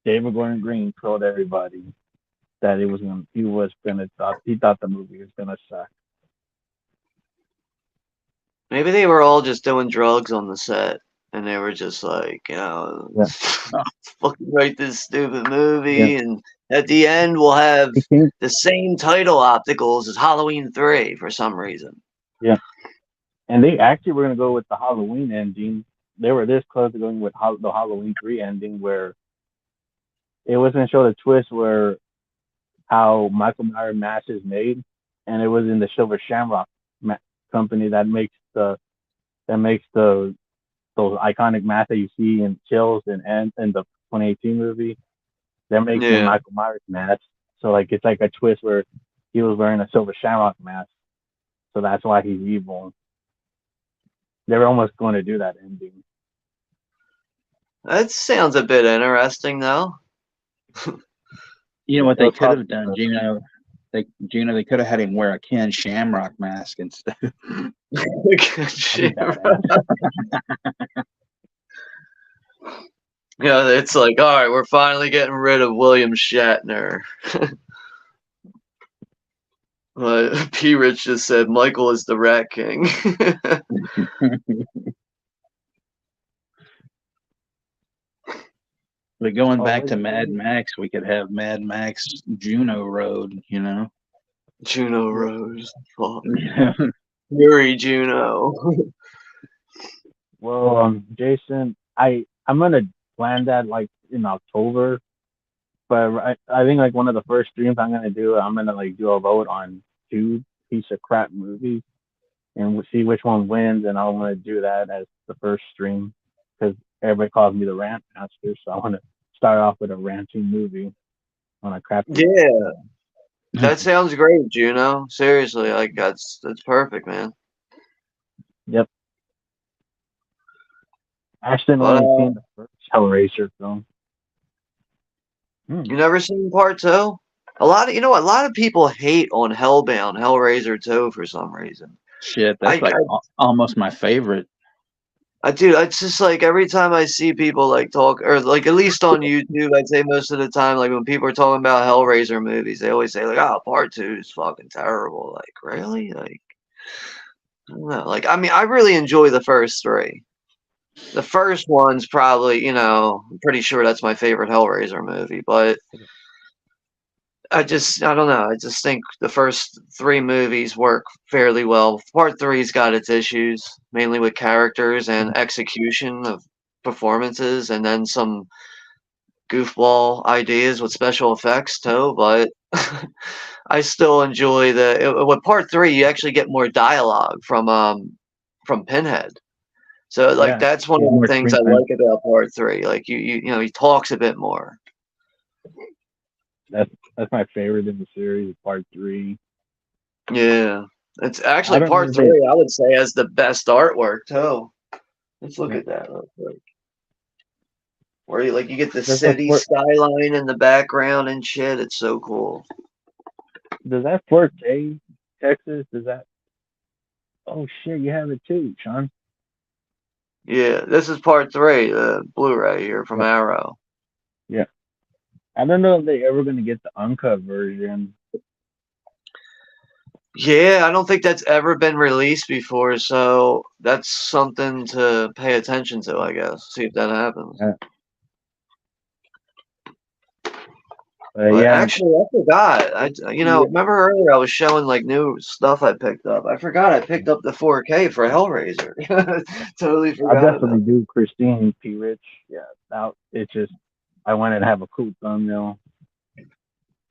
David Gordon Green told everybody that he thought the movie was gonna suck. Maybe they were all just doing drugs on the set, and they were just like, Yeah, fucking write this stupid yeah. movie, and at the end we'll have He came, the same title opticals as Halloween 3 for some reason. yeah, and they actually were gonna go with the Halloween ending. They were this close to going with the Halloween 3 ending, where it was gonna show the twist where how Michael Myers mask is made, and it was in the Silver Shamrock ma- company that makes the those iconic masks that you see in Chills and the 2018 movie. They're making Yeah, Michael Myers masks, so like it's like a twist where he was wearing a Silver Shamrock mask, so that's why he's evil. They were almost going to do that ending. that sounds a bit interesting, though. You know what It they was could probably have done, Gino? They could have had him wear a Ken Shamrock mask instead. That'd be Shit. badass. Yeah, it's like, all right, we're finally getting rid of William Shatner. But P. Rich just said Michael is the Rat King. But going Oh, back to Mad Max, we could have Mad Max Juno Road, you know? Juno yeah. Rose. Fuck. Yuri Juno. Well, Jason, I'm gonna plan that like in October, but I think like one of the first streams I'm gonna do, I'm gonna like do a vote on two piece of crap movies, and we'll see which one wins, and I want to do that as the first stream because everybody calls me the rant master, so I want to start off with a ranting movie on a crappy. Yeah, that sounds great, Juno. Seriously, like that's perfect, man. Yep, I actually But only seen the first Hellraiser film. you never seen part two? A lot of people hate on Hellbound, Hellraiser 2 for some reason. Shit, that's I, like almost my favorite. do. It's just like every time I see people like talk, or like at least on YouTube, I'd say most of the time, like when people are talking about Hellraiser movies, they always say like, "Oh, part two is fucking terrible." Like, really? Like, I don't know. Like, I mean, I really enjoy the first three. The first one's probably, I'm pretty sure that's my favorite Hellraiser movie, but I don't know. I just think the first three movies work fairly well. Part three's got its issues, mainly with characters and execution of performances, and then some goofball ideas with special effects too. But I still enjoy with part three. You actually get more dialogue from Pinhead. So like Yeah, that's one he's of the more things screen I time. like about part three. Like he talks a bit more. That's my favorite in the series, part 3. Yeah. It's I actually don't know part if they. three, I would say, has the best artwork too. Let's look Yeah. at that real quick. Where you get the Does the city fort skyline in the background and shit. It's so cool. does that Fort J, Texas? Does that? Oh shit, you have it too, Sean. Yeah, this is part three, the Blu-ray here from Yeah, Arrow. yeah. I don't know if they ever gonna get the uncut version. Yeah, I don't think that's ever been released before, so that's something to pay attention to, I guess. See if that happens. Yeah. But Yeah, actually, I forgot. yeah, Remember earlier I was showing like new stuff I picked up. I forgot I picked up the 4K for Hellraiser. Totally I'll forgot about definitely do Christine P. Rich. Yeah, now it's just I wanted to have a cool thumbnail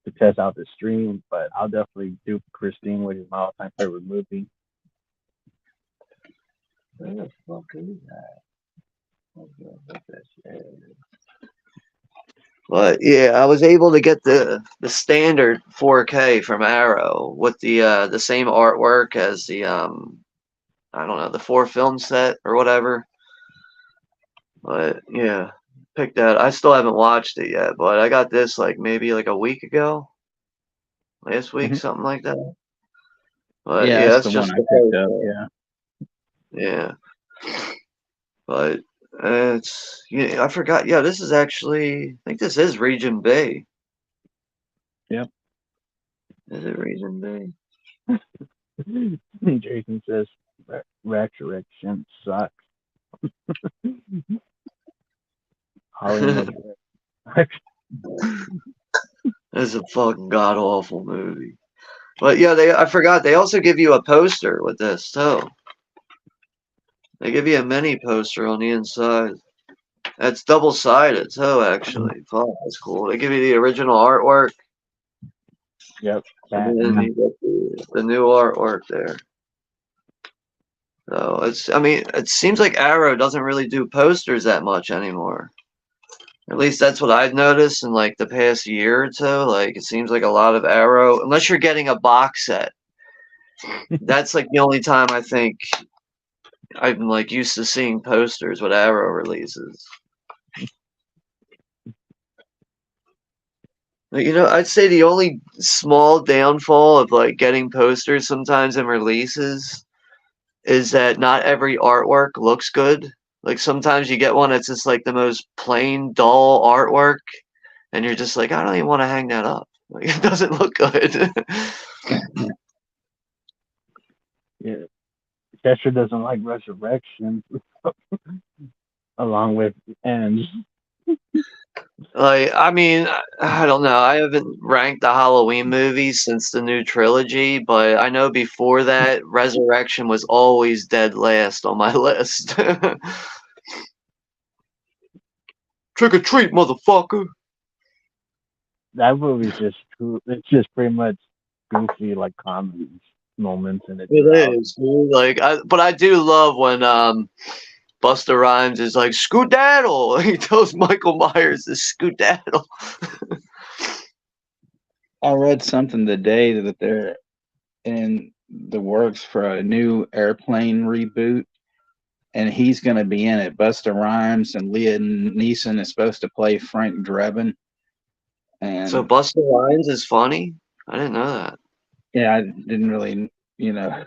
to test out the stream, but I'll definitely do Christine, which is my all-time favorite movie. Where the fuck is that? What that shit? But yeah, I was able to get the standard 4K from Arrow with the same artwork as the I don't know, the 4 film set or whatever. But yeah, picked that. I still haven't watched it yet, but I got this like maybe like a week ago, last week, Mhm. something like that. But Yeah, yeah, that's that's the one just I the picked first up. one. Yeah. Yeah, but it's I forgot. Yeah, this is actually I think this is Region B. Yep. Is it Region B? Jason says Resurrection sucks. Hollywood. It's a fucking god awful movie. But yeah, I forgot they also give you a poster with this too. They give you a mini poster on the inside. It's double sided too, actually. Fuck, that's cool. They give you the original artwork, Yep. and then Batman. you get the new artwork there. So I mean, it seems like Arrow doesn't really do posters that much anymore. At least that's what I've noticed in like the past year or two. Like it seems like a lot of Arrow, unless you're getting a box set. That's like the only time I think I'm like used to seeing posters with Arrow releases. But, I'd say the only small downfall of like getting posters sometimes in releases is that not every artwork looks good. Like sometimes you get one that's just like the most plain, dull artwork, and you're just like, I don't even want to hang that up. Like it doesn't look good. Yeah. Chester doesn't like Resurrection, along with and Like, I mean, I don't know. I haven't ranked the Halloween movies since the new trilogy, but I know before that, Resurrection was always dead last on my list. Trick or treat, motherfucker. that movie's just true. It's just pretty much goofy like comedy moments in it It throughout. is, dude. But I do love when Busta Rhymes is like skedaddle. He tells Michael Myers to skedaddle. I read something today that they're in the works for a new airplane reboot, and he's going to be in it. Busta Rhymes and Liam Neeson is supposed to play Frank Drebin. So And Busta Rhymes is funny. I didn't know that. yeah, I didn't really, you know.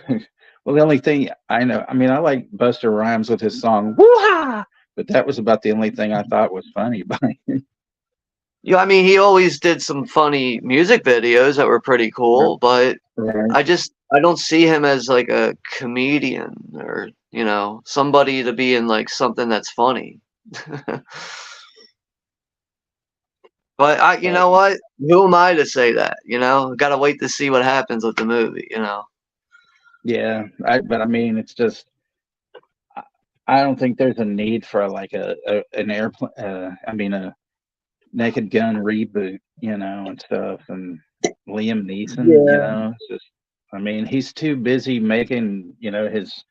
Well, the only thing I know, I mean, I like Busta Rhymes with his song "Woo-ha," but that was about the only thing I thought was funny by him. Yeah, I mean, he always did some funny music videos that were pretty cool, but Right. I don't see him as like a comedian or, somebody to be in like something that's funny. But you But know what? Who am I to say that? Gotta wait to see what happens with the movie. yeah, but I mean, it's just I don't think there's a need for like an airplane. I mean, a Naked Gun reboot, and stuff. And Liam Neeson, Yeah. it's just, I mean, he's too busy making, his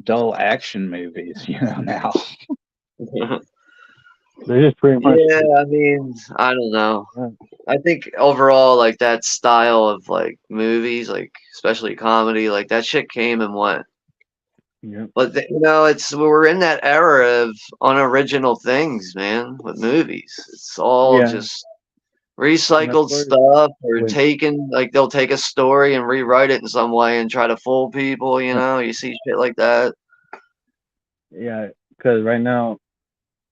dull action movies, now. They're just pretty much. Yeah, I mean, I don't know. Yeah. I think overall, like that style of like movies, like especially comedy, like that shit came and went. Yeah. But we're in that era of unoriginal things, man, with movies. It's all Yeah. just And that's recycled where stuff or when taken like they'll take a story and rewrite it in some way and try to fool people. You see shit like that. yeah, because right now,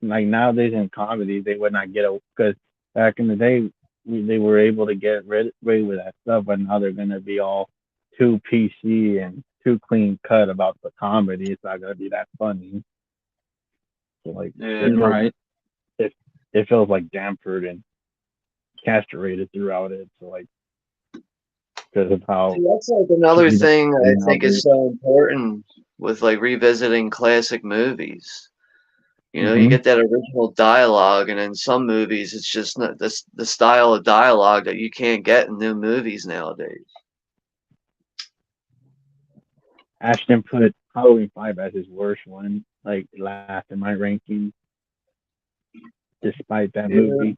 like nowadays in comedy, they would not get a because Back in the day, they were able to get rid with that stuff, but now they're gonna be all too PC and too clean cut about the comedy. It's not gonna be that funny. So like Yeah. Right. it, it feels like dampered and castrated throughout it. So like because of how See, that's like another cheesy the thing I think is nowadays. so important with like revisiting classic movies. You know, you Mm-hmm. get that original dialogue, and in some movies, it's just not this the style of dialogue that you can't get in new movies nowadays. Ashton put Halloween 5 as his worst one, like last in my ranking, despite that Yeah. movie.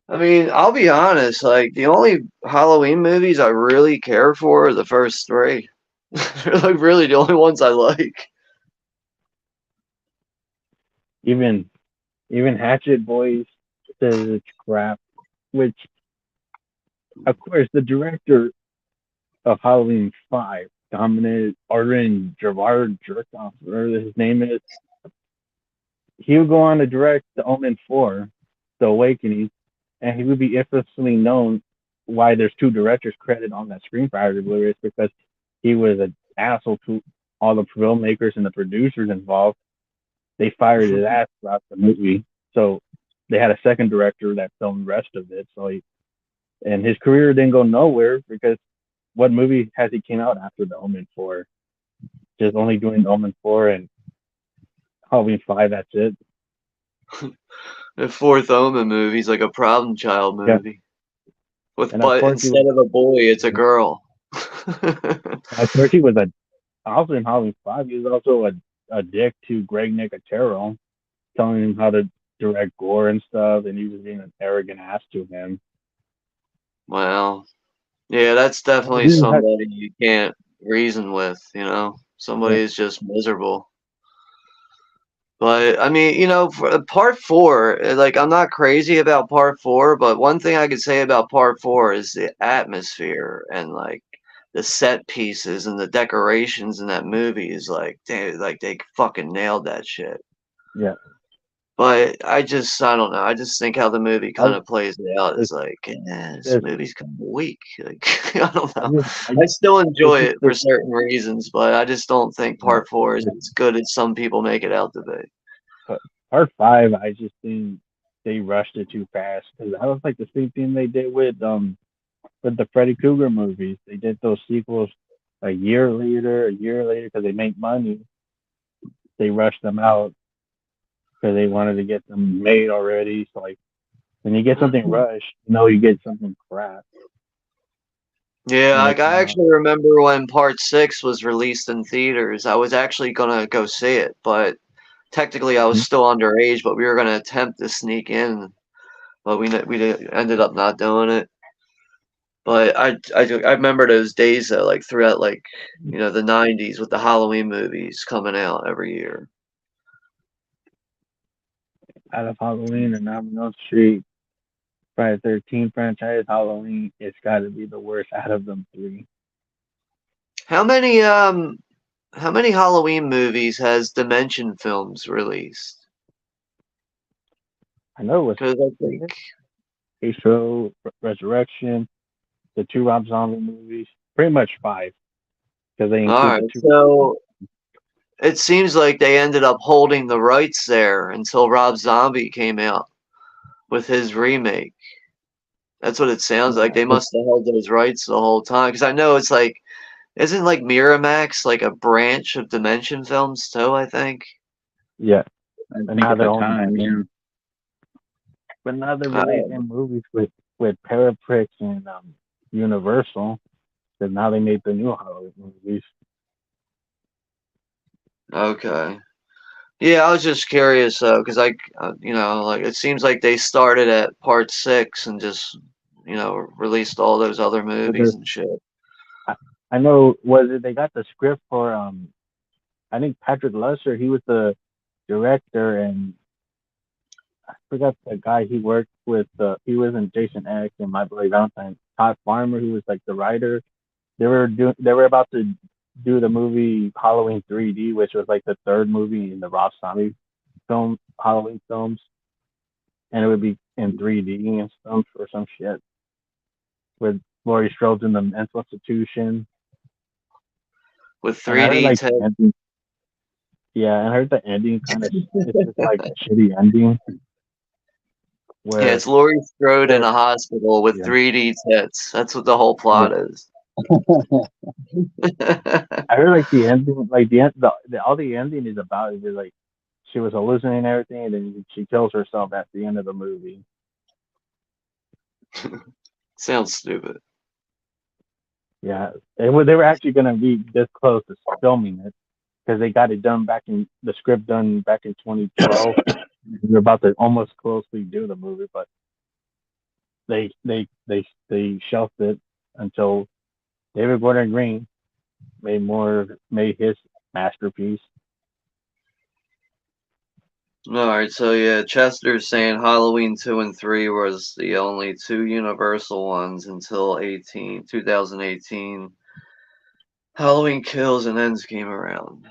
I mean, I'll be honest, like the only Halloween movies I really care for are the first three. They're like really the only ones I like. Even even Hatchet Boys says it's crap, which of course the director of Halloween 5, Dominic Arden Gerard Jerkoff, whatever his name is, he would go on to direct The Omen 4, The Awakening, and he would be infamously known why there's two directors credited on that screenplay review is because he was an asshole to all the filmmakers and the producers involved. They fired his ass throughout the movie. So they had a second director that filmed the rest of it. And his career didn't go nowhere because what movie has he came out after The Omen 4? Just only doing The Omen 4 and Halloween 5. That's it. The fourth Omen movie is like a problem child Yeah, movie. With and of but course he was. instead of a boy, it's a girl. Of course he was a. Also in Halloween 5, he was also a dick to Greg Nicotero, telling him how to direct gore and stuff, and he was being an arrogant ass to him. Well, yeah, that's And he definitely didn't have, somebody you can't reason with, you know? Somebody yeah, is just miserable. But I mean, you know, for part four, like I'm not crazy about part four, but one thing I could say about part four is the atmosphere and like the set pieces and the decorations in that movie is like they fucking nailed that shit. yeah. But I don't know. I just think how the movie I kind of plays it out is it's, like, this it's, movie's kind of weak. Like, I don't I know. just I I still it's enjoy just it for certain reasons, but I just don't think yeah. part four is It's, as good as some people make it out to be. part 5, I just think they rushed it too fast because that was like the same thing they did with the Freddy Krueger movies. They did those sequels a year later because they make money. They rushed them out because they wanted to get them made already. So like when you get something rushed, you get something crap. Yeah, And like it's I not. actually remember when part six was released in theaters. I was actually gonna go see it, but technically I was Mhm. still underage. But we were gonna attempt to sneak in, but ended up not doing it. But I remember those days though, like throughout like the '90s with the Halloween movies coming out every year. Out of Halloween and I'm no Street, Friday 13 franchise, Halloween, it's got to be the worst out of them three. How many um how many Halloween movies has Dimension Films released? I know it Because I think was Show, Resurrection, the two Rob Zombie movies, pretty much five because they all include right, the two. so it seems like they ended up holding the rights there until Rob Zombie came out with his remake. That's what it sounds like. Yeah, They must have held those rights the whole time. Because I know it's like, isn't like Miramax like a branch of Dimension Films too? I think. yeah, I and think now at they're the only, time, yeah. but now they're Oh, releasing movies with Paraprix and Universal. Because now they made the new Halloween movies. okay. Yeah, I was just curious though, because like it seems like they started at part six and just released all those other movies Because and shit. I, I know was it they got the script for I think Patrick Lusser, he was the director, and I forgot the guy he worked with. He was in Jason X and My Bloody Valentine. Todd Farmer, who was like the writer. They were about to do the movie Halloween 3D, which was like the third movie in the Rob Zombie Halloween films. and it would be in 3D and stuff or some shit with Laurie Strode in the mental institution. with And I heard 3D like tech. the ending, yeah, and I heard the ending kind of it's just like a shitty ending Yeah, where it's Laurie Strode in where a hospital with yeah 3D tits. That's what the whole yeah. plot is. I heard like the ending, like the all the ending is about is like she was hallucinating everything, and then she kills herself at the end of the movie. Sounds stupid. Yeah, they were actually gonna be this close to filming it because they got it done back in the script done back in 2012. They're about to almost closely do the movie, but they shelved it until David Gordon Green made his masterpiece. All right, so yeah, Chester's saying Halloween 2 and 3 was the only two Universal ones until 2018. Halloween Kills and Ends came around.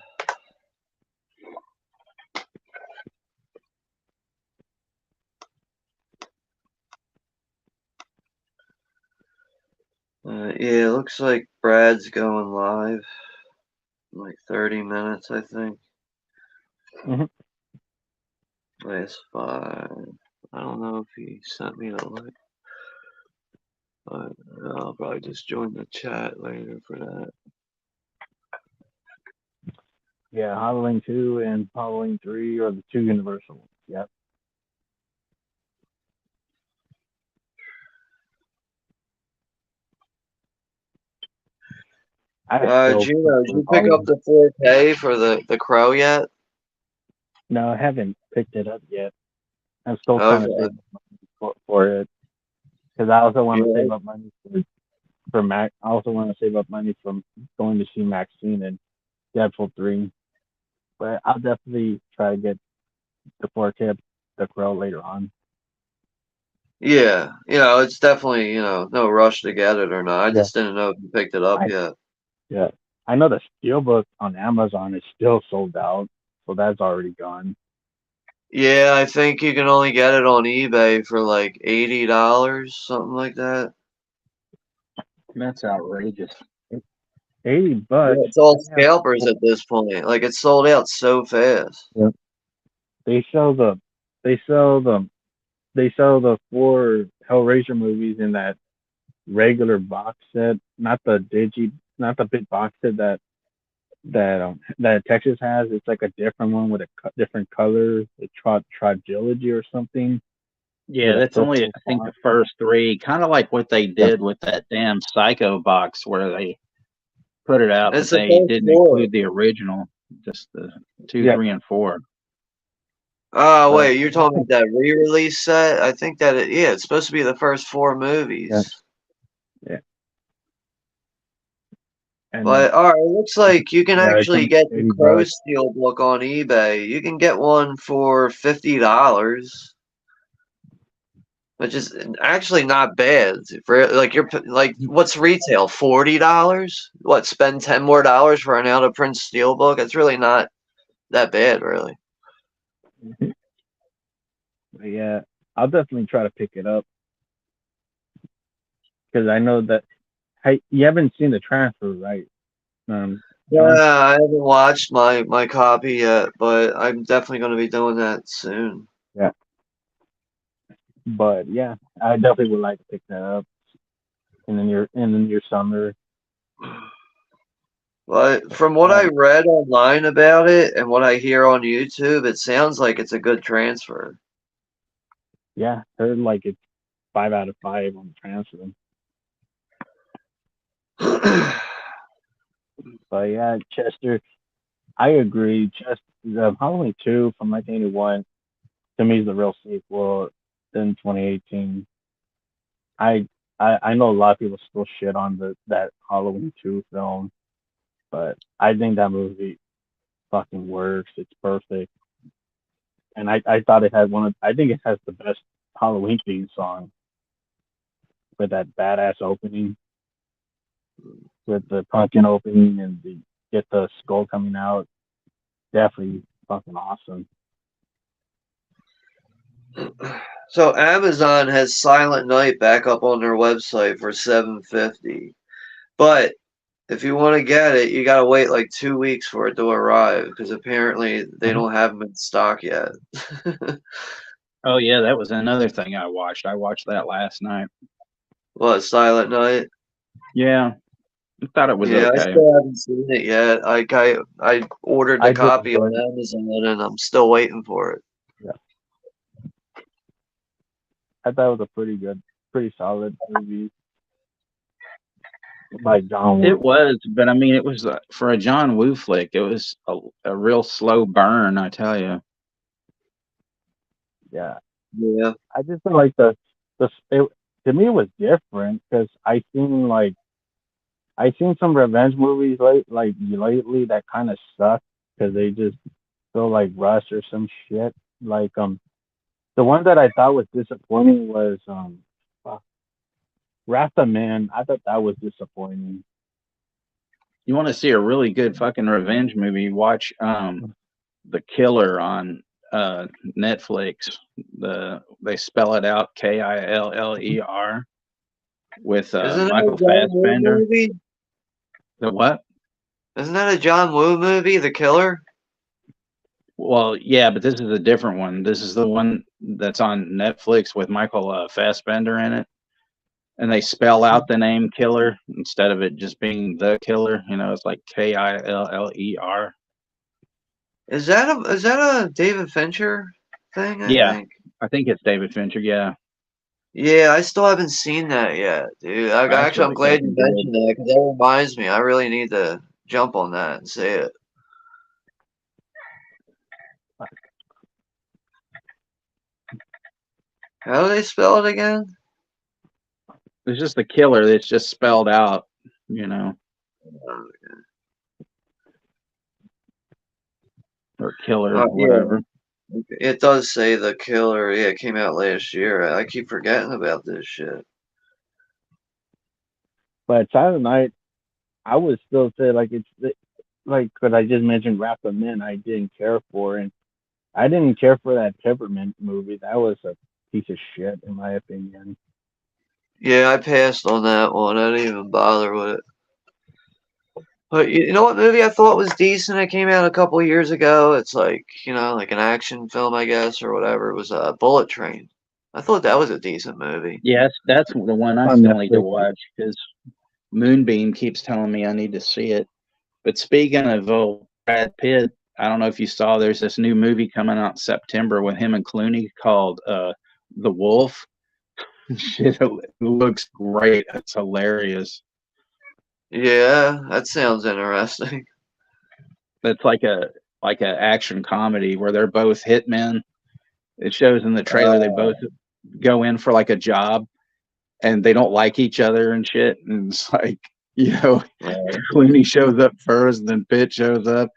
Yeah, it looks like Brad's going live in like 30 minutes, I think. Mm-hmm. That's fine. I don't know if he sent me the link, but I'll probably just join the chat later for that. Yeah, Halloween 2 and Halloween 3 are the two Universal ones. Yep. I still Juno, did prefer you pick up Halloween. the 4K for the Crow yet? No, I haven't picked it up yet. I'm still trying to Okay. save money for it because I also want to Yeah. save up money for Mac. I also want to save up money from going to see Maxine and Deadpool 3. But I'll definitely try to get the 4K of The Crow later on. Yeah, it's definitely, no rush to get it or not. I Yeah, just didn't know if you picked it up I yet. yeah. I know the Steelbook on Amazon is still sold out, so that's already gone. Yeah, I think you can only get it on eBay for like $80, something like that. That's outrageous. Yeah, $80. it's all They have scalpers at this point. Like it's sold out so fast. yeah. They sell the they sell the they sell the four Hellraiser movies in that regular box set, not the big box set that Texas has. It's like a different one with a different color, the trilogy or something Yeah, with a that's only, purple I think, the font. first three, kind of like what they Yeah, did with that damn Psycho box where they put it out, but It's the they first didn't four. include the original, just the two, yeah, three, and four. Oh, but wait, you're talking about that re-release set? I think that yeah, it's supposed to be the first four yeah, movies. yeah, and But all right, it looks like you can yeah, it's actually only get the Crow $80. Steel book on eBay. You can get one for $50, which is actually not bad. For like what's retail? $40? What, spend 10 more dollars for an out of print steel book? It's really not that bad, really. But yeah, I'll definitely try to pick it up because I know that you haven't seen the transfer, right, Yeah, John? I haven't watched my copy yet, but I'm definitely going to be doing that soon. Yeah, but yeah, I definitely would like to pick that up in the near summer. But from what I read online about it and what I hear on YouTube, it sounds like it's a good transfer. Yeah, heard like it's 5 out of 5 on the transfer. But yeah, Chester, I agree. Just the Halloween 2 from 1981 to me is the real sequel. Then 2018, I, I know a lot of people still shit on that Halloween 2 film, but I think that movie fucking works. It's perfect, and I thought it had I think it has the best Halloween theme song with that badass opening, with the pumpkin opening and the get the skull coming out. Definitely fucking awesome. So Amazon has Silent Night back up on their website for $7.50, but if you want to get it, you gotta wait like 2 weeks for it to arrive because apparently they don't have them in stock yet. Oh yeah, that was another thing I watched. I watched that last night. What, Silent Night? Yeah, I thought it was Yeah, I okay. still haven't seen it yet. I ordered the I did copy enjoy on it. Amazon and I'm still waiting for it. Yeah, I thought it was a pretty solid movie by John It Woo. was, but I mean, it was for a John Woo flick. It was a real slow burn, I tell you. Yeah, Yeah. I just feel like to me it was different because I seen some revenge movies lately that kind of suck because they just feel like Rush or some shit. Like the one that I thought was disappointing was fuck, Wrath of Man. I thought that was disappointing. You want to see a really good fucking revenge movie? Watch The Killer on Netflix. They spell it out Killer with Isn't that a Michael John Woo Fassbender. movie? The what? Isn't that a John Woo movie, The Killer? Well, yeah, but this is a different one. This is the one that's on Netflix with Michael Fassbender in it, and they spell out the name Killer instead of it just being The Killer. You know, it's like Killer. Is that a David Fincher thing, I Yeah, think? I think it's David Fincher. Yeah, Yeah, I still haven't seen that yet, dude. Actually, I'm actually, glad you fucking good. mentioned that because that reminds me. I really need to jump on that and see it. How do they spell it again? It's just The Killer. It's just spelled out. You know, or Killer, Yeah, whatever. it does say The Killer. Yeah, it came out last year. I keep forgetting about this shit. But Silent Night, I would still say like because I just mentioned Wrath of Man, I didn't care for, and I didn't care for that Peppermint movie. That was a piece of shit in my opinion. Yeah, I passed on that one. I didn't even bother with it. But you know what movie I thought was decent? It came out a couple years ago. It's like, like an action film, I guess, or whatever. It was Bullet Train. I thought that was a decent movie. Yes, that's the one I On still need to Netflix. watch because Moonbeam keeps telling me I need to see it. But speaking of Brad Pitt, I don't know if you saw. There's this new movie coming out in September with him and Clooney called The Wolf. Shit, it looks great. It's hilarious. Yeah, that sounds interesting. It's like a action comedy where they're both hitmen. It shows in the trailer they both go in for like a job and they don't like each other and shit. And it's like, you know, Clooney shows up first, then Pitt shows up,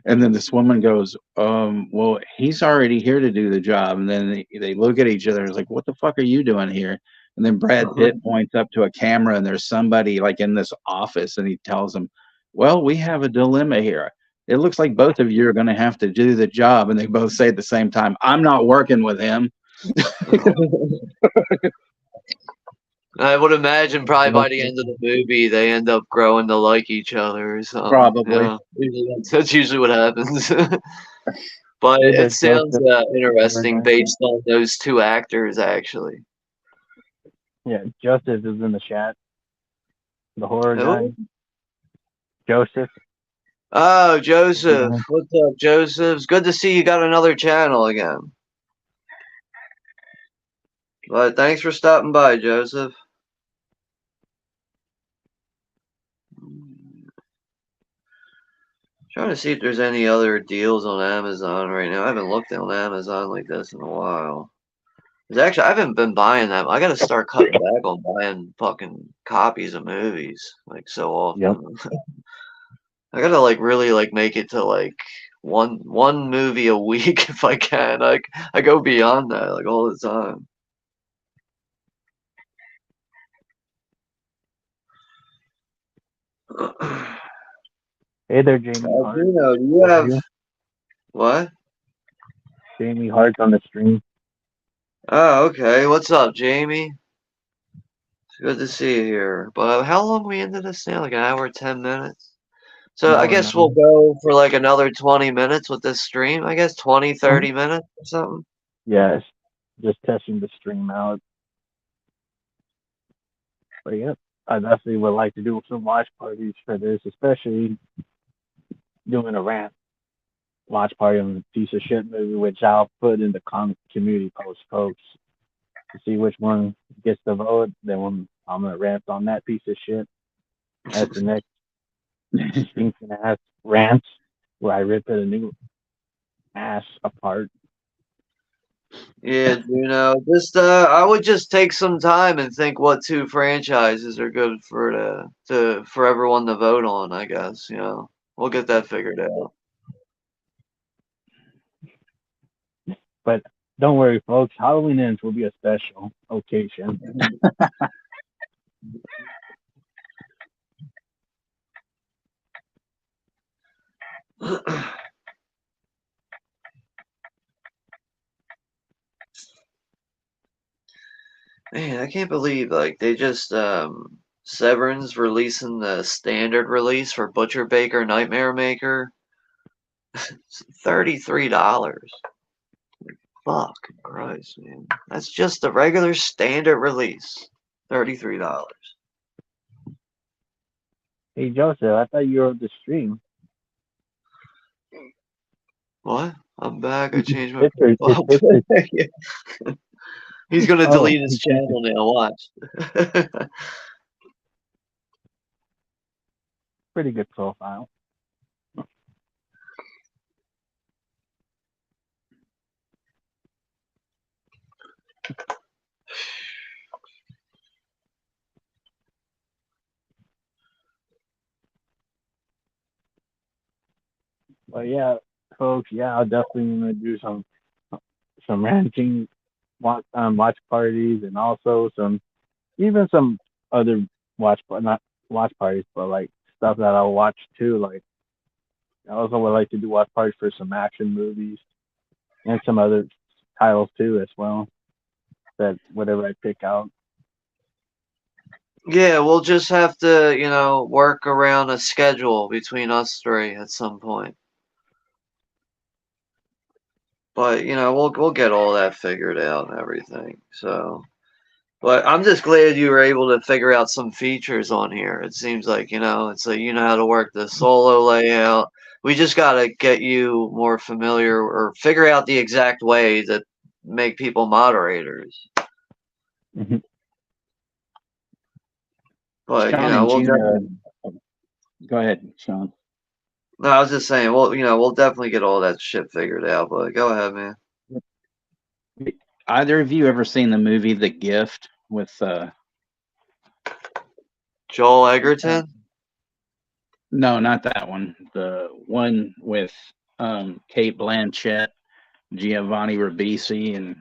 and then this woman goes, well, he's already here to do the job. And then they look at each other, it's like, what the fuck are you doing here? And then Brad Pitt points up to a camera and there's somebody like in this office and he tells them, well, we have a dilemma here. It looks like both of you are going to have to do the job. And they both say at the same time, I'm not working with him. I would imagine probably by the end of the movie they end up growing to like each other or something. Probably. That's usually what happens. But Either it sounds Joseph or interesting Nine. based on those two actors, actually. Yeah, Joseph is in the chat. The horror guy. Who? Joseph. Oh, Joseph. What's up, Joseph? It's good to see you got another channel again. But thanks for stopping by, Joseph. Trying to see if there's any other deals on Amazon right now. I haven't looked on Amazon like this in a while. Actually, I haven't been buying that. I got to start cutting back on buying fucking copies of movies like so often. Yep. I gotta really make it to one movie a week if I can. I go beyond that all the time. Hey there, Jamie Hart. Juno, do you have what? Jamie Hart's on the stream. Oh, okay. What's up, Jamie? It's good to see you here. But how long we into this now? Like an hour, 10 minutes? So I Now we're guess not. we'll go for like another 20 minutes with this stream. I guess 20, Mhm. 30 minutes or something. Yes, just testing the stream out. But yep, I definitely would like to do some watch parties for this, especially doing a rant watch party on the piece of shit movie, which I'll put in the community post, folks, to see which one gets the vote. Then I'm gonna rant on that piece of shit at the next stinking ass rant where I rip it a new ass apart. Yeah, just I would just take some time and think what two franchises are good for for everyone to vote on, I guess, We'll get that figured out. But don't worry, folks. Halloween ends will be a special occasion. Man, I can't believe like they just Severn's releasing the standard release for Butcher Baker Nightmare Maker. It's $33. Fuck Christ, man. That's just the regular standard release. $33. Hey Joseph, I thought you were on the stream. What? I'm back. I changed my It's profile Victor. pic. He's gonna Oh, delete his channel now. Watch. pretty good profile. But yeah, folks, yeah, I'll definitely gonna do some ranting watch parties and also some other not watch parties, but like stuff that I'll watch too. Like I also would like to do watch parties for some action movies and some other titles too as well. That whatever I pick out. Yeah, we'll just have to, work around a schedule between us three at some point. But we'll get all that figured out and everything. So, but I'm just glad you were able to figure out some features on here. It seems like it's like you know how to work the solo layout. We just gotta get you more familiar or figure out the exact way to make people moderators. Mm-hmm. But Sean and we'll Juno. definitely. Go ahead, Sean. No, I was just saying. Well, we'll definitely get all that shit figured out. But go ahead, man. Either of you ever seen the movie The Gift with Joel Egerton. no, not that one. The one with Kate Blanchett, Giovanni Ribisi, and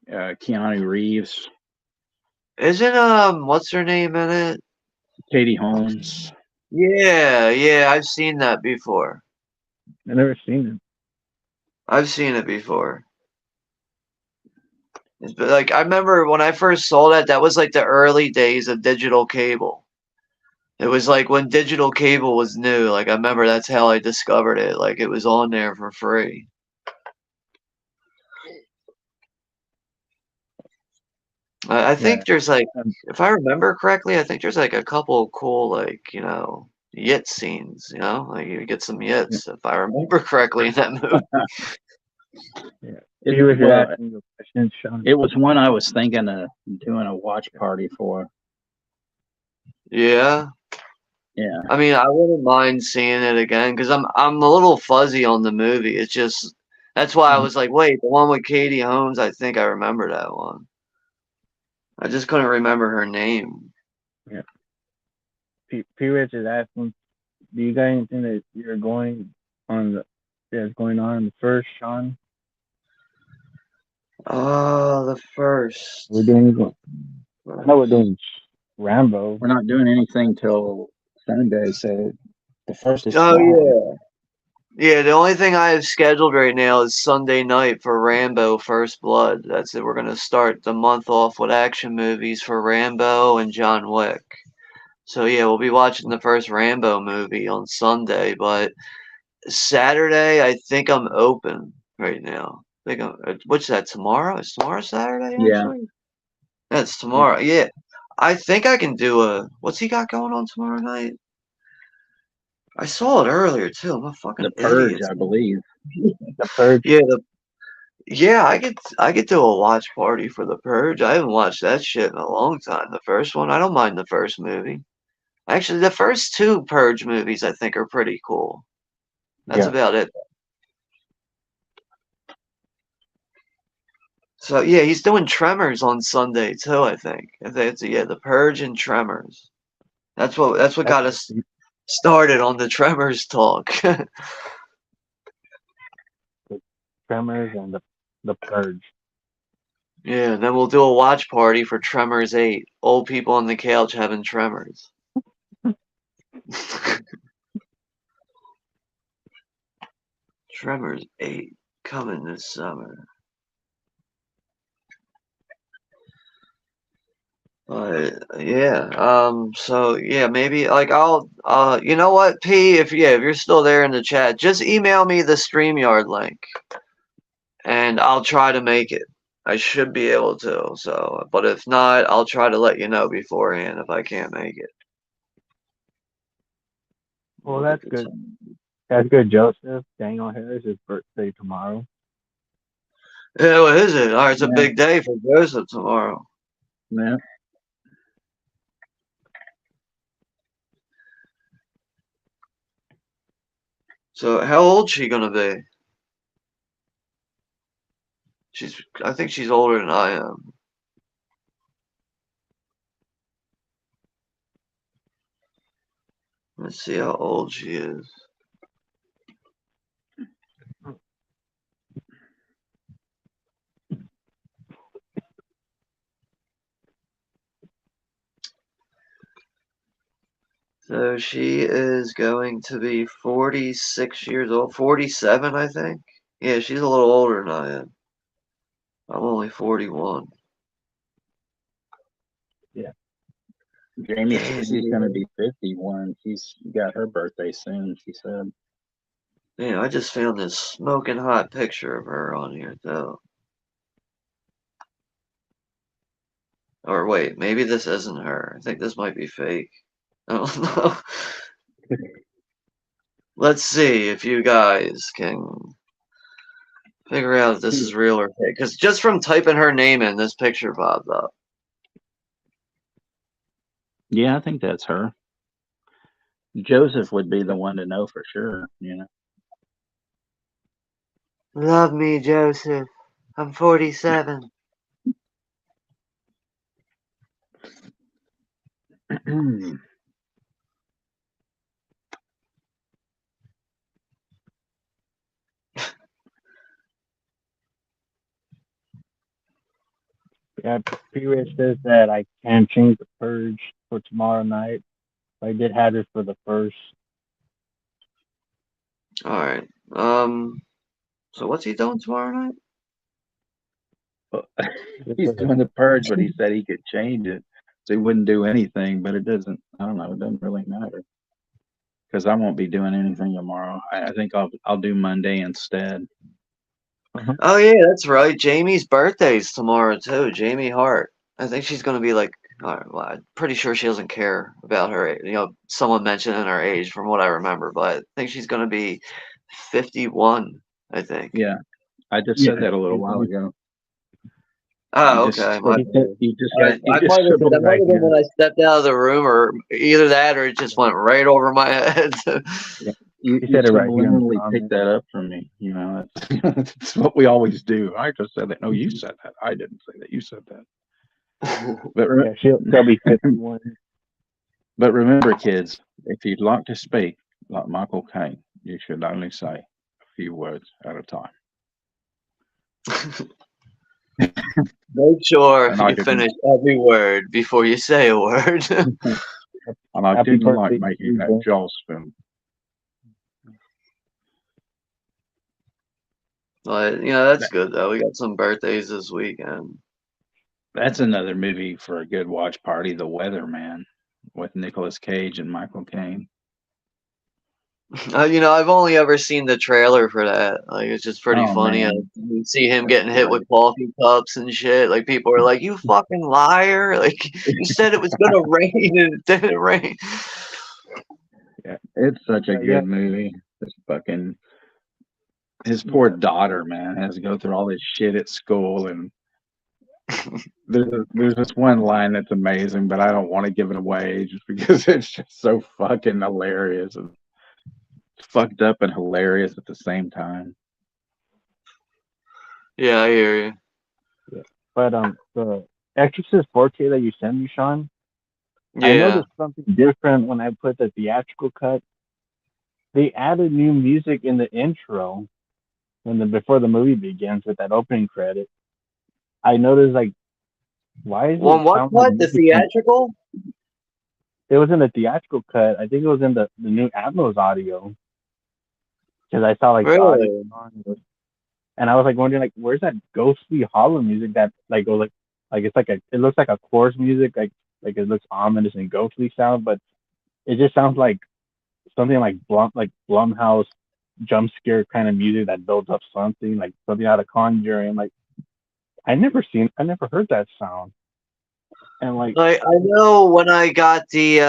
Keanu Reeves, Isn't what's her name in it? Katie Holmes. Yeah, yeah, I've seen that before. I never seen it. I've seen it before. But like I remember when I first saw that, that was like the early days of digital cable. It was like when digital cable was new. Like I remember that's how I discovered it. Like it was on there for free. I Yeah. think there's like, Um, if I remember correctly, I think there's like a couple cool like yit scenes. Like you get some yeah. yits if I remember correctly in that movie. Yeah. It, He was well, asking you a question, Sean. it was one I was thinking of doing a watch party for. Yeah. Yeah. I mean, I wouldn't mind seeing it again because I'm a little fuzzy on the movie. It's just that's why I Mhm. was like, wait, the one with Katie Holmes. I think I remember that one. I just couldn't remember her name. Yeah. P. Rich is asking, do you got anything that you're going on that's going on in the first, Sean? Oh, the first. We're doing I know we're doing Rambo. We're not doing anything till Sunday, so the first is Oh tomorrow. yeah. Yeah, the only thing I have scheduled right now is Sunday night for Rambo First Blood. That's it. We're gonna start the month off with action movies for Rambo and John Wick. So yeah, we'll be watching the first Rambo movie on Sunday, but Saturday I think I'm open right now. What's that, tomorrow? Is tomorrow Saturday Yeah. actually? That's Yeah. tomorrow. Yeah. I think I can do what's he got going on tomorrow night? I saw it earlier too. I'm a The fucking Purge, idiot. I believe. The Purge. Yeah, yeah, I could do a watch party for The Purge. I haven't watched that shit in a long time. The first one, I don't mind the first movie. Actually, the first two Purge movies I think are pretty cool. That's Yeah. about it. So yeah, he's doing Tremors on Sunday too, I think. I think it's yeah, The Purge and Tremors. That's what That's got us started on the Tremors talk. the Tremors and the Purge. Yeah, then we'll do a watch party for Tremors 8. Old people on the couch having tremors. Tremors 8 coming this summer. Yeah, so yeah, maybe like you know what, P, if you're still there in the chat, just email me the StreamYard link and I'll try to make it. I should be able to, so, but if not, I'll try to let you know beforehand if I can't make it. Well, Look at that's the good. time. That's good, Joseph. Daniel Harris' birthday tomorrow. Yeah, what is it? All right, it's a Yeah. big day for Joseph tomorrow. Yeah. So how old's she gonna be? I think she's older than I am. Let's see how old she is. So she is going to be 46 years old. 47, I think. Yeah, she's a little older than I am. I'm only 41. Yeah. Jamie says she's going to Damn, be 51. She's got her birthday soon, she said. man, I just found this smoking hot picture of her on here, though. Or wait, maybe this isn't her. I think this might be fake. I don't know. Let's see if you guys can figure out if this is real or fake. Because just from typing her name in, this picture popped up. Yeah, I think that's her. Joseph would be the one to know for sure, you know. Love me, Joseph. I'm 47. Yeah, P-Rich says that I can change the Purge for tomorrow night. I did have it for the first. All right. So what's he doing tomorrow night? He's doing the purge, but he said he could change it. So he wouldn't do anything, but it doesn't, I don't know, it doesn't really matter. Because I won't be doing anything tomorrow. I think I'll do Monday instead. Oh yeah, that's right. Jamie's birthday's tomorrow too. Jamie Hart. I think she's gonna be like, well, I'm pretty sure she doesn't care about her. Someone mentioning her age from what I remember, but I think she's gonna be 51. I think. Yeah, I just Yeah. said that a little while ago. Oh, You okay. just My He said, bad. you just I, you I just might have scribbled that it might right have been here. when I stepped out of the room, or either that, or it just went right over my head. Yeah. he You said it right here in the subliminally picked comments. that up from me. You know, that's what we always do. I just said that. No, you said that. I didn't say that. You said that. But Yeah, she'll be 51. but remember, kids, if you'd like to speak like Michael Caine, you should only say a few words at a time. Make sure And I you didn't. finish every word before you say a word. And I Happy didn't like birthday to making you, that Jay. jaw spoon. But that's That, good though. We got some birthdays this weekend. that's another movie for a good watch party, The Weatherman, with Nicolas Cage and Michael Caine. I've only ever seen the trailer for that. Like, it's just pretty Oh funny. man, You see him that's getting hit great. with coffee cups and shit. Like, people are like, "You fucking liar!" Like, you said it was gonna rain and it didn't rain. Yeah, it's such a Yeah, good movie. This fucking his poor daughter, man, has to go through all this shit at school, and there's this one line that's amazing, but I don't want to give it away just because it's just so fucking hilarious. It's fucked up and hilarious at the same time. Yeah, I hear you. yeah. But the Exorcist 4K that you sent me, Sean, I Yeah. noticed something different when I put the theatrical cut. They added new music in the intro when before the movie begins with that opening credit. I noticed like why does Well, it what sound like cut? The music from theatrical? it was in the theatrical cut. I think it was in the new Atmos audio because I saw like the audio Really? song, and I was like wondering like where's that ghostly hollow music that like goes like it's like it looks like a chorus music like it looks ominous and ghostly sound, but it just sounds like something like Blumhouse jump scare kind of music that builds up something like something out of Conjuring. Like I never heard that sound, and like Like, I know when I got the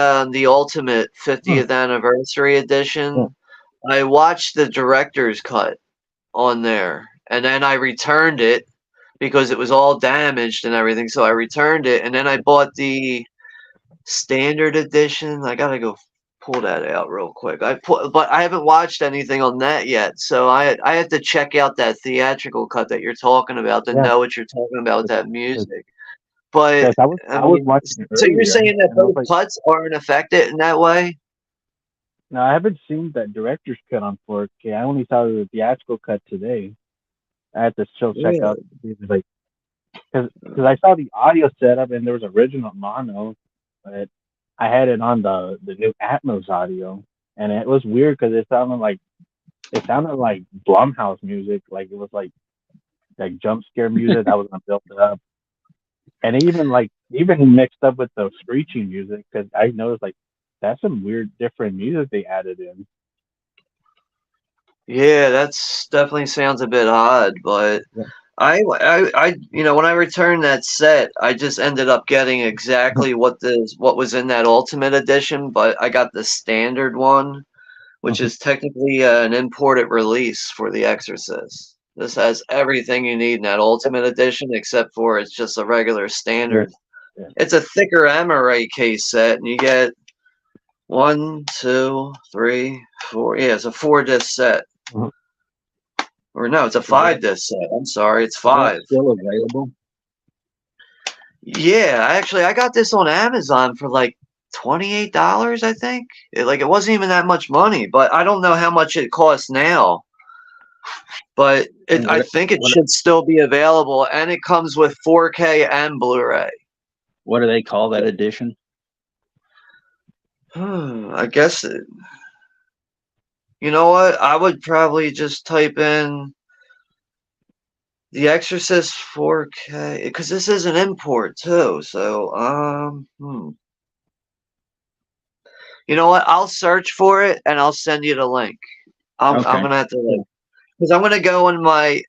Ultimate hmm, 50th Anniversary yeah, Edition, I watched the director's cut on there, and then I returned it because it was all damaged and everything. So I returned it, and then I bought the standard edition. I gotta go pull that out real quick. But I haven't watched anything on that yet. So I had to check out that theatrical cut that you're talking about to yeah, know what you're talking about with that because music. But I I was mean, watching it so you're earlier, saying that and I was both like, cuts aren't affected in that way? no, I haven't seen that director's cut on 4K. I only saw the theatrical cut today. I had to still check out Yeah. to see if it's like because I saw the audio setup and there was original mono, but I had it on the new Atmos audio, and it was weird because it sounded like Blumhouse music, like it was like jump scare music that was gonna build it up, and even mixed up with the screeching music because I noticed like that's some weird different music they added in. Yeah, that's definitely sounds a bit odd, but Yeah. when I returned that set, I just ended up getting exactly what was in that Ultimate Edition, but I got the standard one, which is technically an imported release for The Exorcist. This has everything you need in that Ultimate Edition, except for it's just a regular Yeah. standard. Yeah. It's a thicker Amaray case set, and you get one, two, three, four. Yeah, it's a 4 disc set. Mhm. Or no, it's a Is that 5 disc set. I'm sorry, it's is that 5. still available? Yeah, I got this on Amazon for like $28, I think. It wasn't even that much money, but I don't know how much it costs now. But And I think it should still be available, and it comes with 4K and Blu-ray. what do they call that edition? I guess you know what? I would probably just type in The Exorcist 4K because this is an import too. So you know what? I'll search for it and I'll send you the link. I'm Okay. gonna have to because I'm gonna go on my.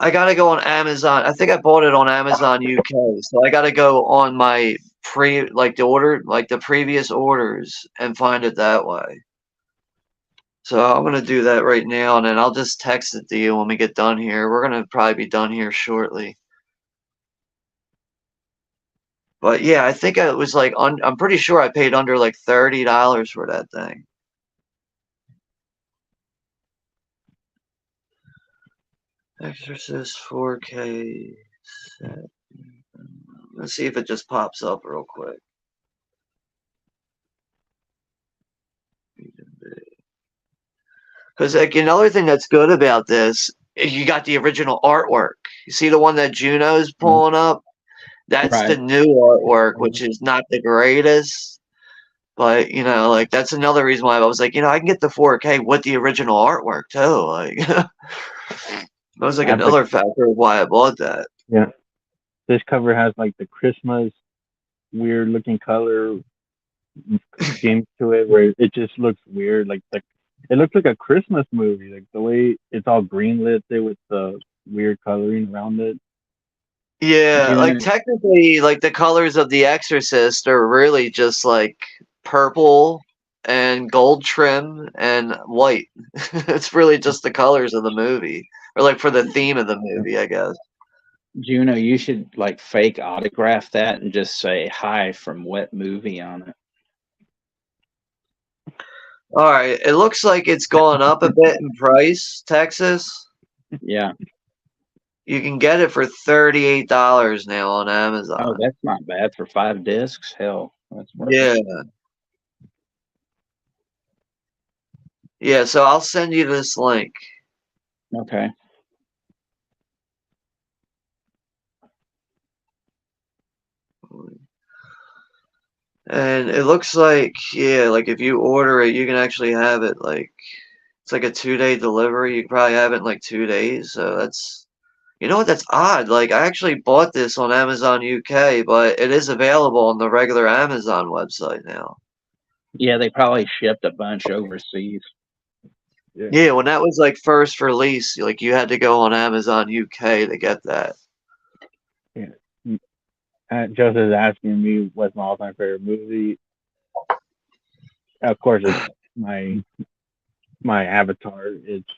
I gotta go on Amazon. I think I bought it on Amazon UK, so I gotta go on my the previous orders and find it that way. So I'm gonna do that right now, and then I'll just text it to you when we get done here. We're gonna probably be done here shortly. But yeah, I think it was like I'm pretty sure I paid under like $30 for that thing. Exorcist 4K set. Let's see if it just pops up real quick. Because like another thing that's good about this, you got the original artwork. You see the one that Juno's Mhm. pulling up? That's the Right. new artwork, which is not the greatest. But like that's another reason why I was like, I can get the 4K with the original artwork too. Like, That was like I have the another factor of why I bought that. yeah. This cover has like the Christmas weird looking color scheme to it, where it just looks weird. Like it looks like a Christmas movie. Like the way it's all green lit with the weird coloring around it. Yeah, like Juno, technically, like the colors of The Exorcist are really just like purple and gold trim and white. It's really just the colors of the movie, or like for the theme of the movie, I guess. Juno, you should like fake autograph that and just say "Hi" from Wet Movie on it. All right, it looks like it's gone up a bit in price, Texas. Yeah. You can get it for $38 now on Oh, Amazon. that's not bad for 5 discs. Hell, that's worth it. Yeah, yeah. So I'll send you this link. Okay. And it looks like, yeah, like if you order it, you can actually have it like it's like a 2-day delivery. You can probably have it in like 2 days. So that's, you know what, that's odd. Like I actually bought this on Amazon UK, but it is available on the regular Amazon website now. Yeah, they probably shipped a bunch overseas. Yeah. Yeah, when that was like first release, like you had to go on Amazon UK to get that. Yeah. Joseph is asking me what's my all time favorite movie. Of course, it's my my Avatar. It's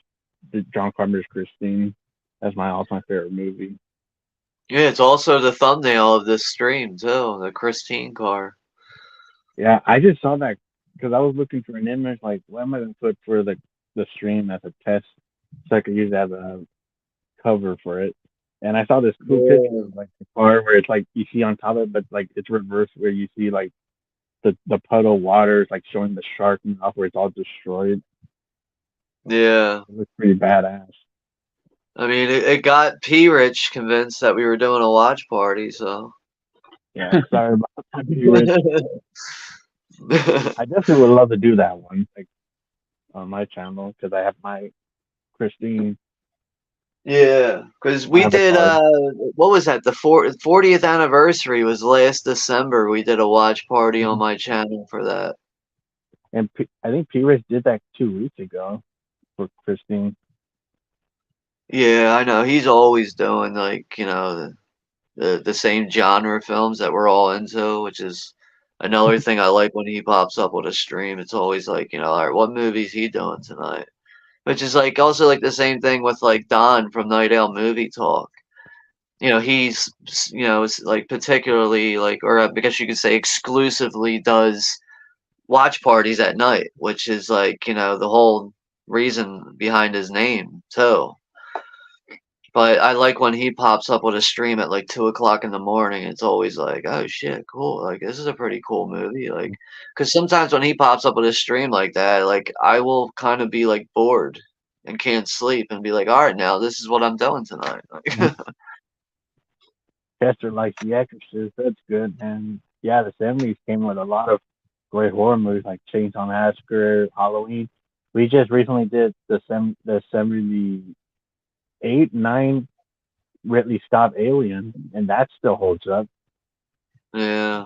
John Carpenter's Christine. That's my all time favorite movie. Yeah, it's also the thumbnail of this stream too, the Christine car. Yeah, I just saw that because I was looking for an image. Like, what am I gonna put for the stream as a test, so I could use it as a cover for it. And I saw this cool picture Yeah. of like the car where it's like you see on top of it, but like it's reversed where you see like the puddle of water is like showing the shark and off where it's all destroyed. Yeah. It looks pretty badass. I mean, it got P Rich convinced that we were doing a watch party, so. Yeah, sorry about that, Rich. I definitely would love to do that one, like on my channel, because I have my Christine Yeah, because we did, avatar. what was that? The 40th anniversary was last December. We did a watch party on my channel for that. And I think P. Rich did that 2 weeks ago for Christine. Yeah, I know. He's always doing like, the same genre films that we're all into, which is another thing I like when he pops up with a stream. It's always like, all right, what movie's he doing tonight? Which is like also like the same thing with like Don from Night Owl Movie Talk. He's it's like particularly like, or I guess you could say exclusively does watch parties at night, which is like, the whole reason behind his name too. But I like when he pops up with a stream at like 2 o'clock in the morning. It's always like, oh shit, cool. Like this is a pretty cool movie. Like, because sometimes when he pops up with a stream like that, like I will kind of be like bored and can't sleep and be like, all right, now this is what I'm doing tonight. Like, Chester likes The Exorcist. That's good. And yeah, the 70s came with a lot of great horror movies like Chainsaw Massacre, Halloween. We just recently did the 78, 9 Ridley Scott Alien, and that still holds up. yeah.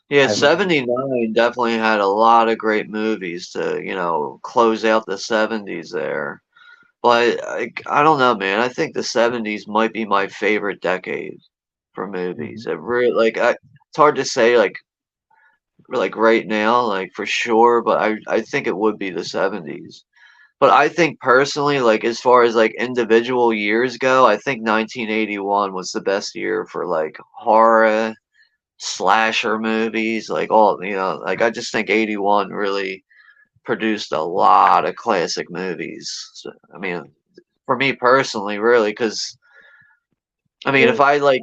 Yeah, I mean, 79 definitely had a lot of great movies to, close out the 70s there. But I don't know, man. I think the 70s might be my favorite decade for movies. mhm. It really it's hard to say like right now, like for sure, but I think it would be the 70s. But I think personally, like as far as like individual years go, I think 1981 was the best year for like horror slasher movies, like all, like I just think 81 really produced a lot of classic movies. So, I mean, for me personally, really, because I mean, if Well, I like,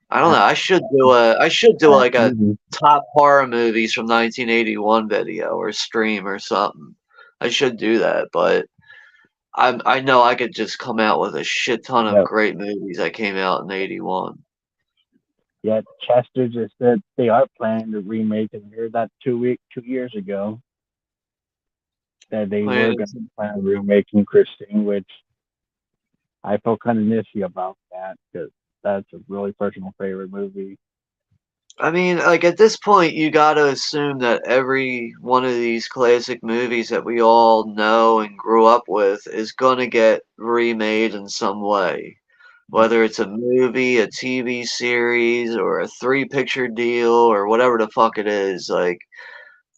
I don't know, uh, I should do that like a movie, top horror movies from 1981 video or stream or something. I should do that, but I know I could just come out with a shit ton of yeah, great movies that came out in 81. yeah. Chester just said they are planning to remake it. I heard that 2 years ago that they I were mean, going to plan on remaking Christine, which I felt kind of nifty about that because that's a really personal favorite movie. I mean, like at this point, you got to assume that every one of these classic movies that we all know and grew up with is gonna get remade in some way. Whether it's a movie, a TV series, or a three-picture deal, or whatever the fuck it is, like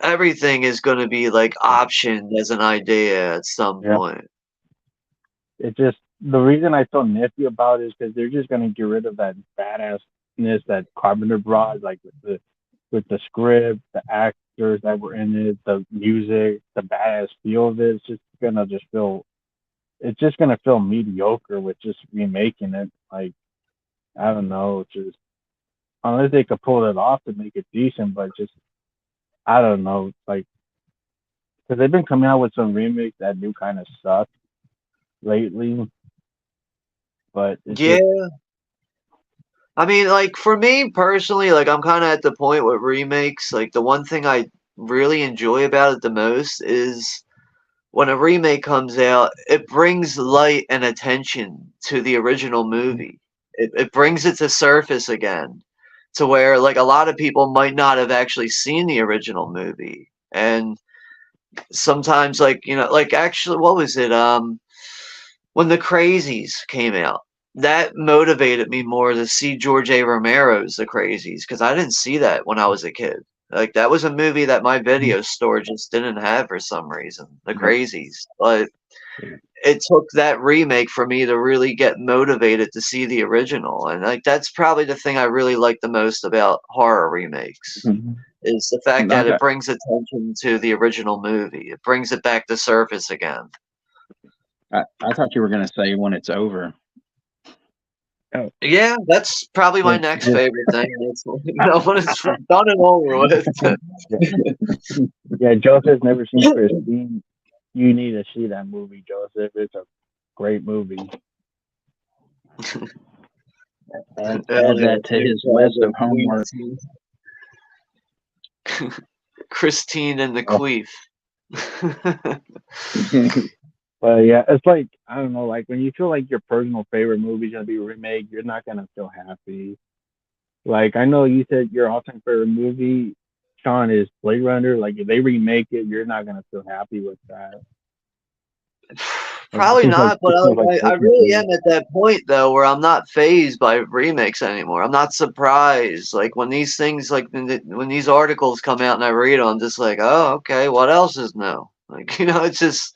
everything is gonna be like Yeah, optioned as an idea at some yeah. point. It just the reason I feel nifty about it is because they're just gonna get rid of that badassness that Carpenter brought, like with the script, the actors that were in it, the music, the badass feel of it. It's just gonna feel mediocre with just remaking it. Like I don't know, just unless they could pull it off to make it decent, but just I don't know, like because they've been coming out with some remakes that do kind of suck lately, but it's just Yeah, I mean, like for me personally, like I'm kind of at the point with remakes. Like the one thing I really enjoy about it the most is when a remake comes out, it brings light and attention to the original movie. It brings it to surface again, to where like a lot of people might not have actually seen the original movie, and sometimes like like actually what was it when the Crazies came out, that motivated me more to see George A. Romero's The Crazies because I didn't see that when I was a kid. Like that was a movie that my video store just didn't have for some reason, The yeah, Crazies. But yeah. it took that remake for me to really get motivated to see the original, and like that's probably the thing I really like the most about horror remakes Mhm. is the fact I that it got, brings attention to the original movie. It brings it back to surface again. I thought you were going to say when it's over. Oh, Yeah, that's probably my yeah, next just favorite thing. It's when it's done and over with. yeah, yeah. Joseph's never seen Christine. You need to see that movie, Joseph. It's a great movie. Add Hell yeah, that to Queen his list of Claudia, homework. Christine and the Oh, Queef. but yeah, it's like I don't know, like when you feel like your personal favorite movie is gonna be remade, you're not gonna feel happy. Like I know you said your all-time favorite movie, Sean, is Blade Runner. Like if they remake it, you're not gonna feel happy with that. Like Probably not, but this seems like I Christmas really am movie. at that point though where I'm not phased by remakes anymore. I'm not surprised. Like when these things, like when these articles come out and I read them, I'm just like, oh, okay, what else is new? Like it's just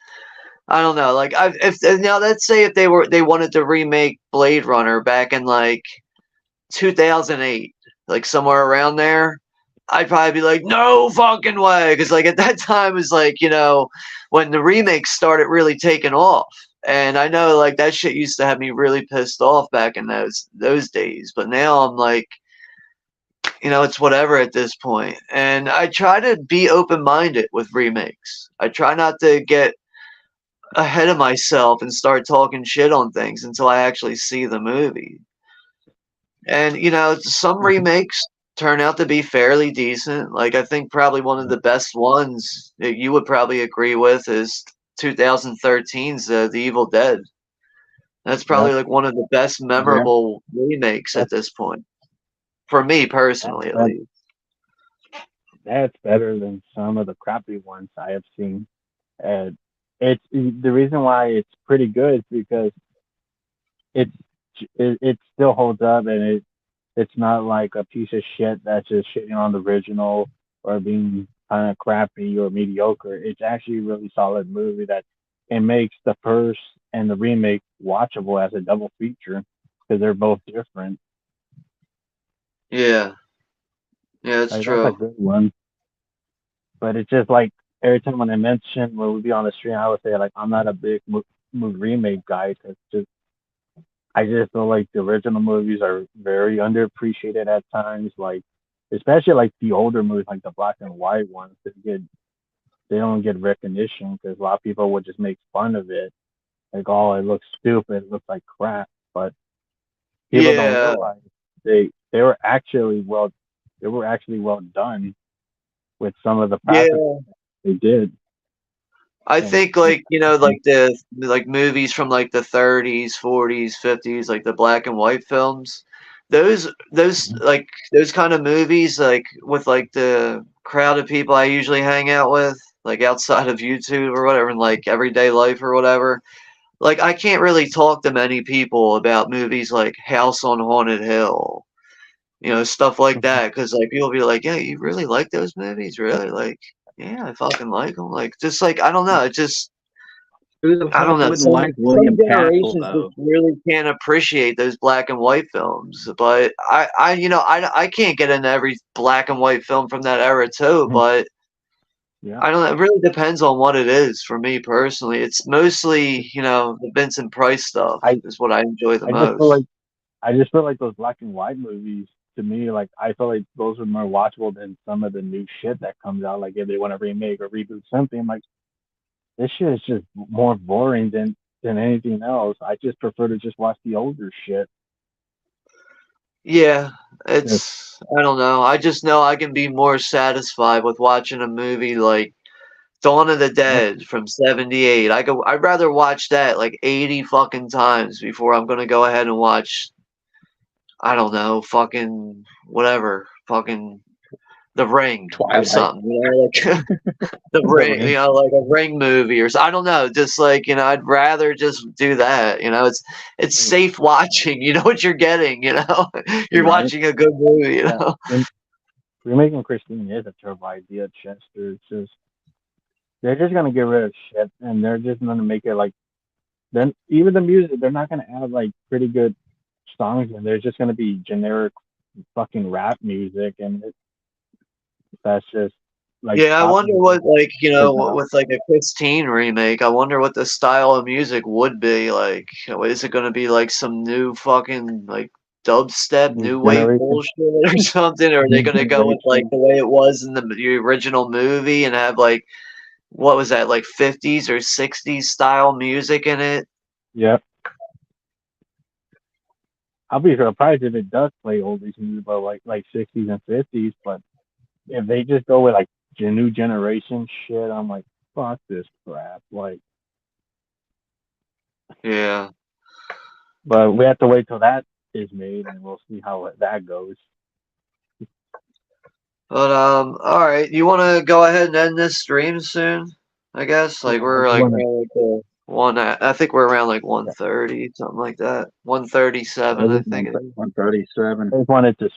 I don't know. Like I if now let's say if they wanted to remake Blade Runner back in like 2008, like somewhere around there, I'd probably be like, no fucking way. Because, like, at that time is like, when the remakes started really taking off. And I know, like, that shit used to have me really pissed off back in those days. But now I'm like, it's whatever at this point. And I try to be open minded with remakes. I try not to get ahead of myself and start talking shit on things until I actually see the movie. And, some remakes turn out to be fairly decent. Like, I think probably one of the best ones that you would probably agree with is 2013's The Evil Dead. That's Yeah, probably like one of the best Yeah. memorable remakes at that's this point. For me that's personally, at better. least. That's better than some of the crappy ones I have seen. And it's the reason why it's pretty good is because it's it still holds up and it's not like a piece of shit that's just shitting on the original or being kind of crappy or mediocre. It's actually a really solid movie that it makes the first and the remake watchable as a double feature because they're both different. Yeah. Yeah, it's Like that's a true. good one. But it's just like every time when I mention when we be on the stream, I would say like I'm not a big movie remake guy because just I just feel like the original movies are very underappreciated at times. Like especially like the older movies, like the black and white ones, they don't get recognition because a lot of people would just make fun of it. Like, oh, it looks stupid, it looks like crap. But people don't Yeah. realize they were actually well done with some of the practical Yeah. they did. I And think like like the like movies from like the 30s, 40s, 50s, like the black and white films. Those like those kind of movies like with like the crowd of people I usually hang out with, like outside of YouTube or whatever, in like everyday life or whatever. Like I can't really talk to many people about movies like House on Haunted Hill, stuff like that, because like people be like, "Yeah, you really like those movies, really?" Like, yeah, I fucking like them. Like, just like I don't know, it just Who the I don't fuck know. wouldn't Some like some William Castle generations just though? really can't appreciate those black and white films, but I can't get into every black and white film from that era too. But yeah, I don't know. It really depends on what it is for me personally. It's mostly the Vincent Price stuff I is what I enjoy the I just feel most. like I just feel like those black and white movies to me, like I feel like those are more watchable than some of the new shit that comes out. Like if they want to remake or reboot something, I'm like this shit is just more boring than anything else. I just prefer to just watch the older shit. Yeah, Just, I don't know. I just know I can be more satisfied with watching a movie like Dawn of the yep, Dead from '78. I'd rather watch that like 80 fucking times before I'm gonna go ahead and watch, I don't know, fucking whatever, fucking The Ring or Twilight. something, like The the Ring, ring. like a Ring movie or I don't know, just like, I'd rather just do that, it's safe watching, you know what you're getting, you're Right? watching a good movie, Yeah. Remaking Christine is a terrible idea, Chester. It's just they're just gonna get rid of shit and they're just gonna make it like then even the music they're not gonna add like pretty good songs and there's just gonna be generic fucking rap music and that's just like Yeah, I pop wonder music what, like, is now. with like a Christine remake, I wonder what the style of music would be. Like, is it going to be like some new fucking, like, dubstep, New new wave generation, bullshit or something? Or are they new going to go with, like, generation. the way it was in the original movie and have, like, what was that, like 50s or 60s style music in it? Yep. I'll be surprised if it does play oldies music, but like 60s and 50s. But if they just go with like new generation shit, I'm like, fuck this crap. Like, Yeah. but we have to wait till that is made, and we'll see how that goes. But, all right. You want to go ahead and end this stream soon? I guess. Like, Yeah, I we're just like want to. around like the one. I think we're around like Yeah, 1:30, something like that. I 1:37, I just, think it is. 137. I just wanted to.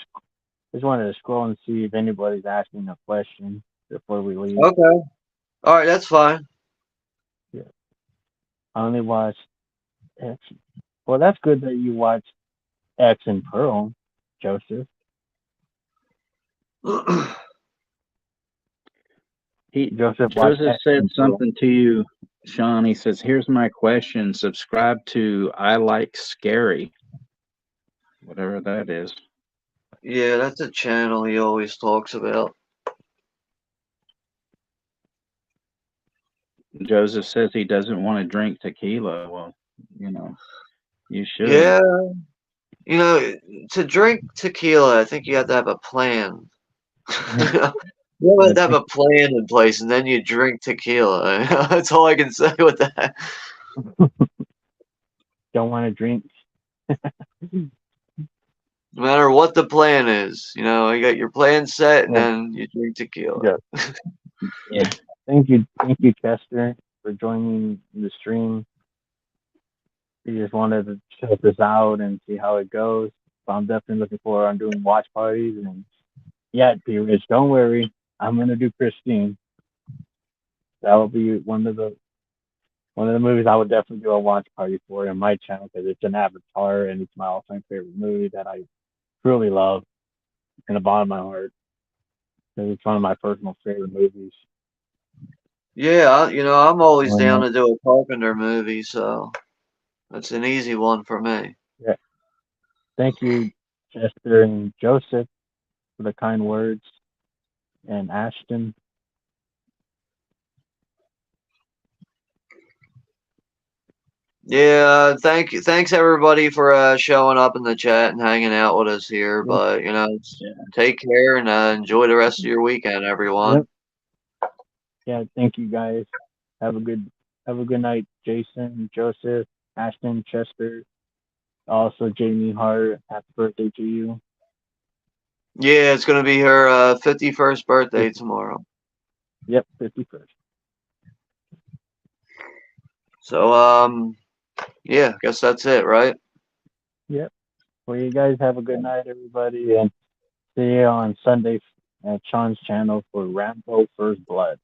Just wanted to scroll and see if anybody's asking a question before we leave. Okay. All right, that's fine. Yeah, I only watched X. Well, that's good that you watched X and Pearl, Joseph. He Joseph watched Joseph X said and Pearl. something to you, Sean. He says, "Here's my question. Subscribe to I Like Scary, whatever that is." Yeah, that's a channel he always talks about. Joseph says he doesn't want to drink tequila. Well, you know, you should. Yeah, you know, to drink tequila, I think you have to have a plan. You have Yeah, to have a plan in place, and then you drink tequila. That's all I can say with that. don't want to drink. No matter what the plan is, you got your plan set, and Yeah, then you drink tequila. yeah. Yeah. Thank you, Chester, for joining the stream. We just wanted to check this out and see how it goes. So I'm definitely looking forward on doing watch parties and yeah, P Rich, don't worry. I'm gonna do Christine. That will be one of the movies I would definitely do a watch party for in my channel because it's an Avatar and it's my all-time favorite movie that I truly love in the bottom of my heart. Because it's one of my personal favorite movies. Yeah, I'm always Growing down up. to do a Carpenter movie, so that's an easy one for me. Yeah. Thank you, Chester and Joseph, for the kind words, and Ashton. Yeah, thanks everybody for showing up in the chat and hanging out with us here. Yep. But Yeah. take care and enjoy the rest of your weekend, everyone. Yep. Yeah. Thank you, guys. Have a good night, Jason, Joseph, Ashton, Chester. Also, Jamie Hart. Happy birthday to you. Yeah, it's gonna be her 51st birthday tomorrow. Yep, 51st. So yeah, I guess that's it, right? Yep. Well, you guys have a good night, everybody, and see you on Sunday at Sean's channel for Rambo First Blood,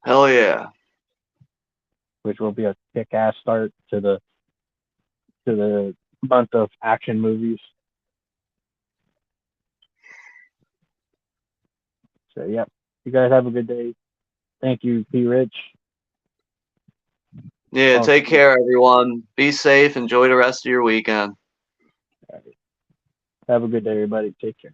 Hell yeah. which will be a kick-ass start to the month of action movies. So, yep. You guys have a good day. Thank you, P. Rich. Yeah, Oh, take care, everyone. Be safe. Enjoy the rest of your weekend. have a good day, everybody. Take care.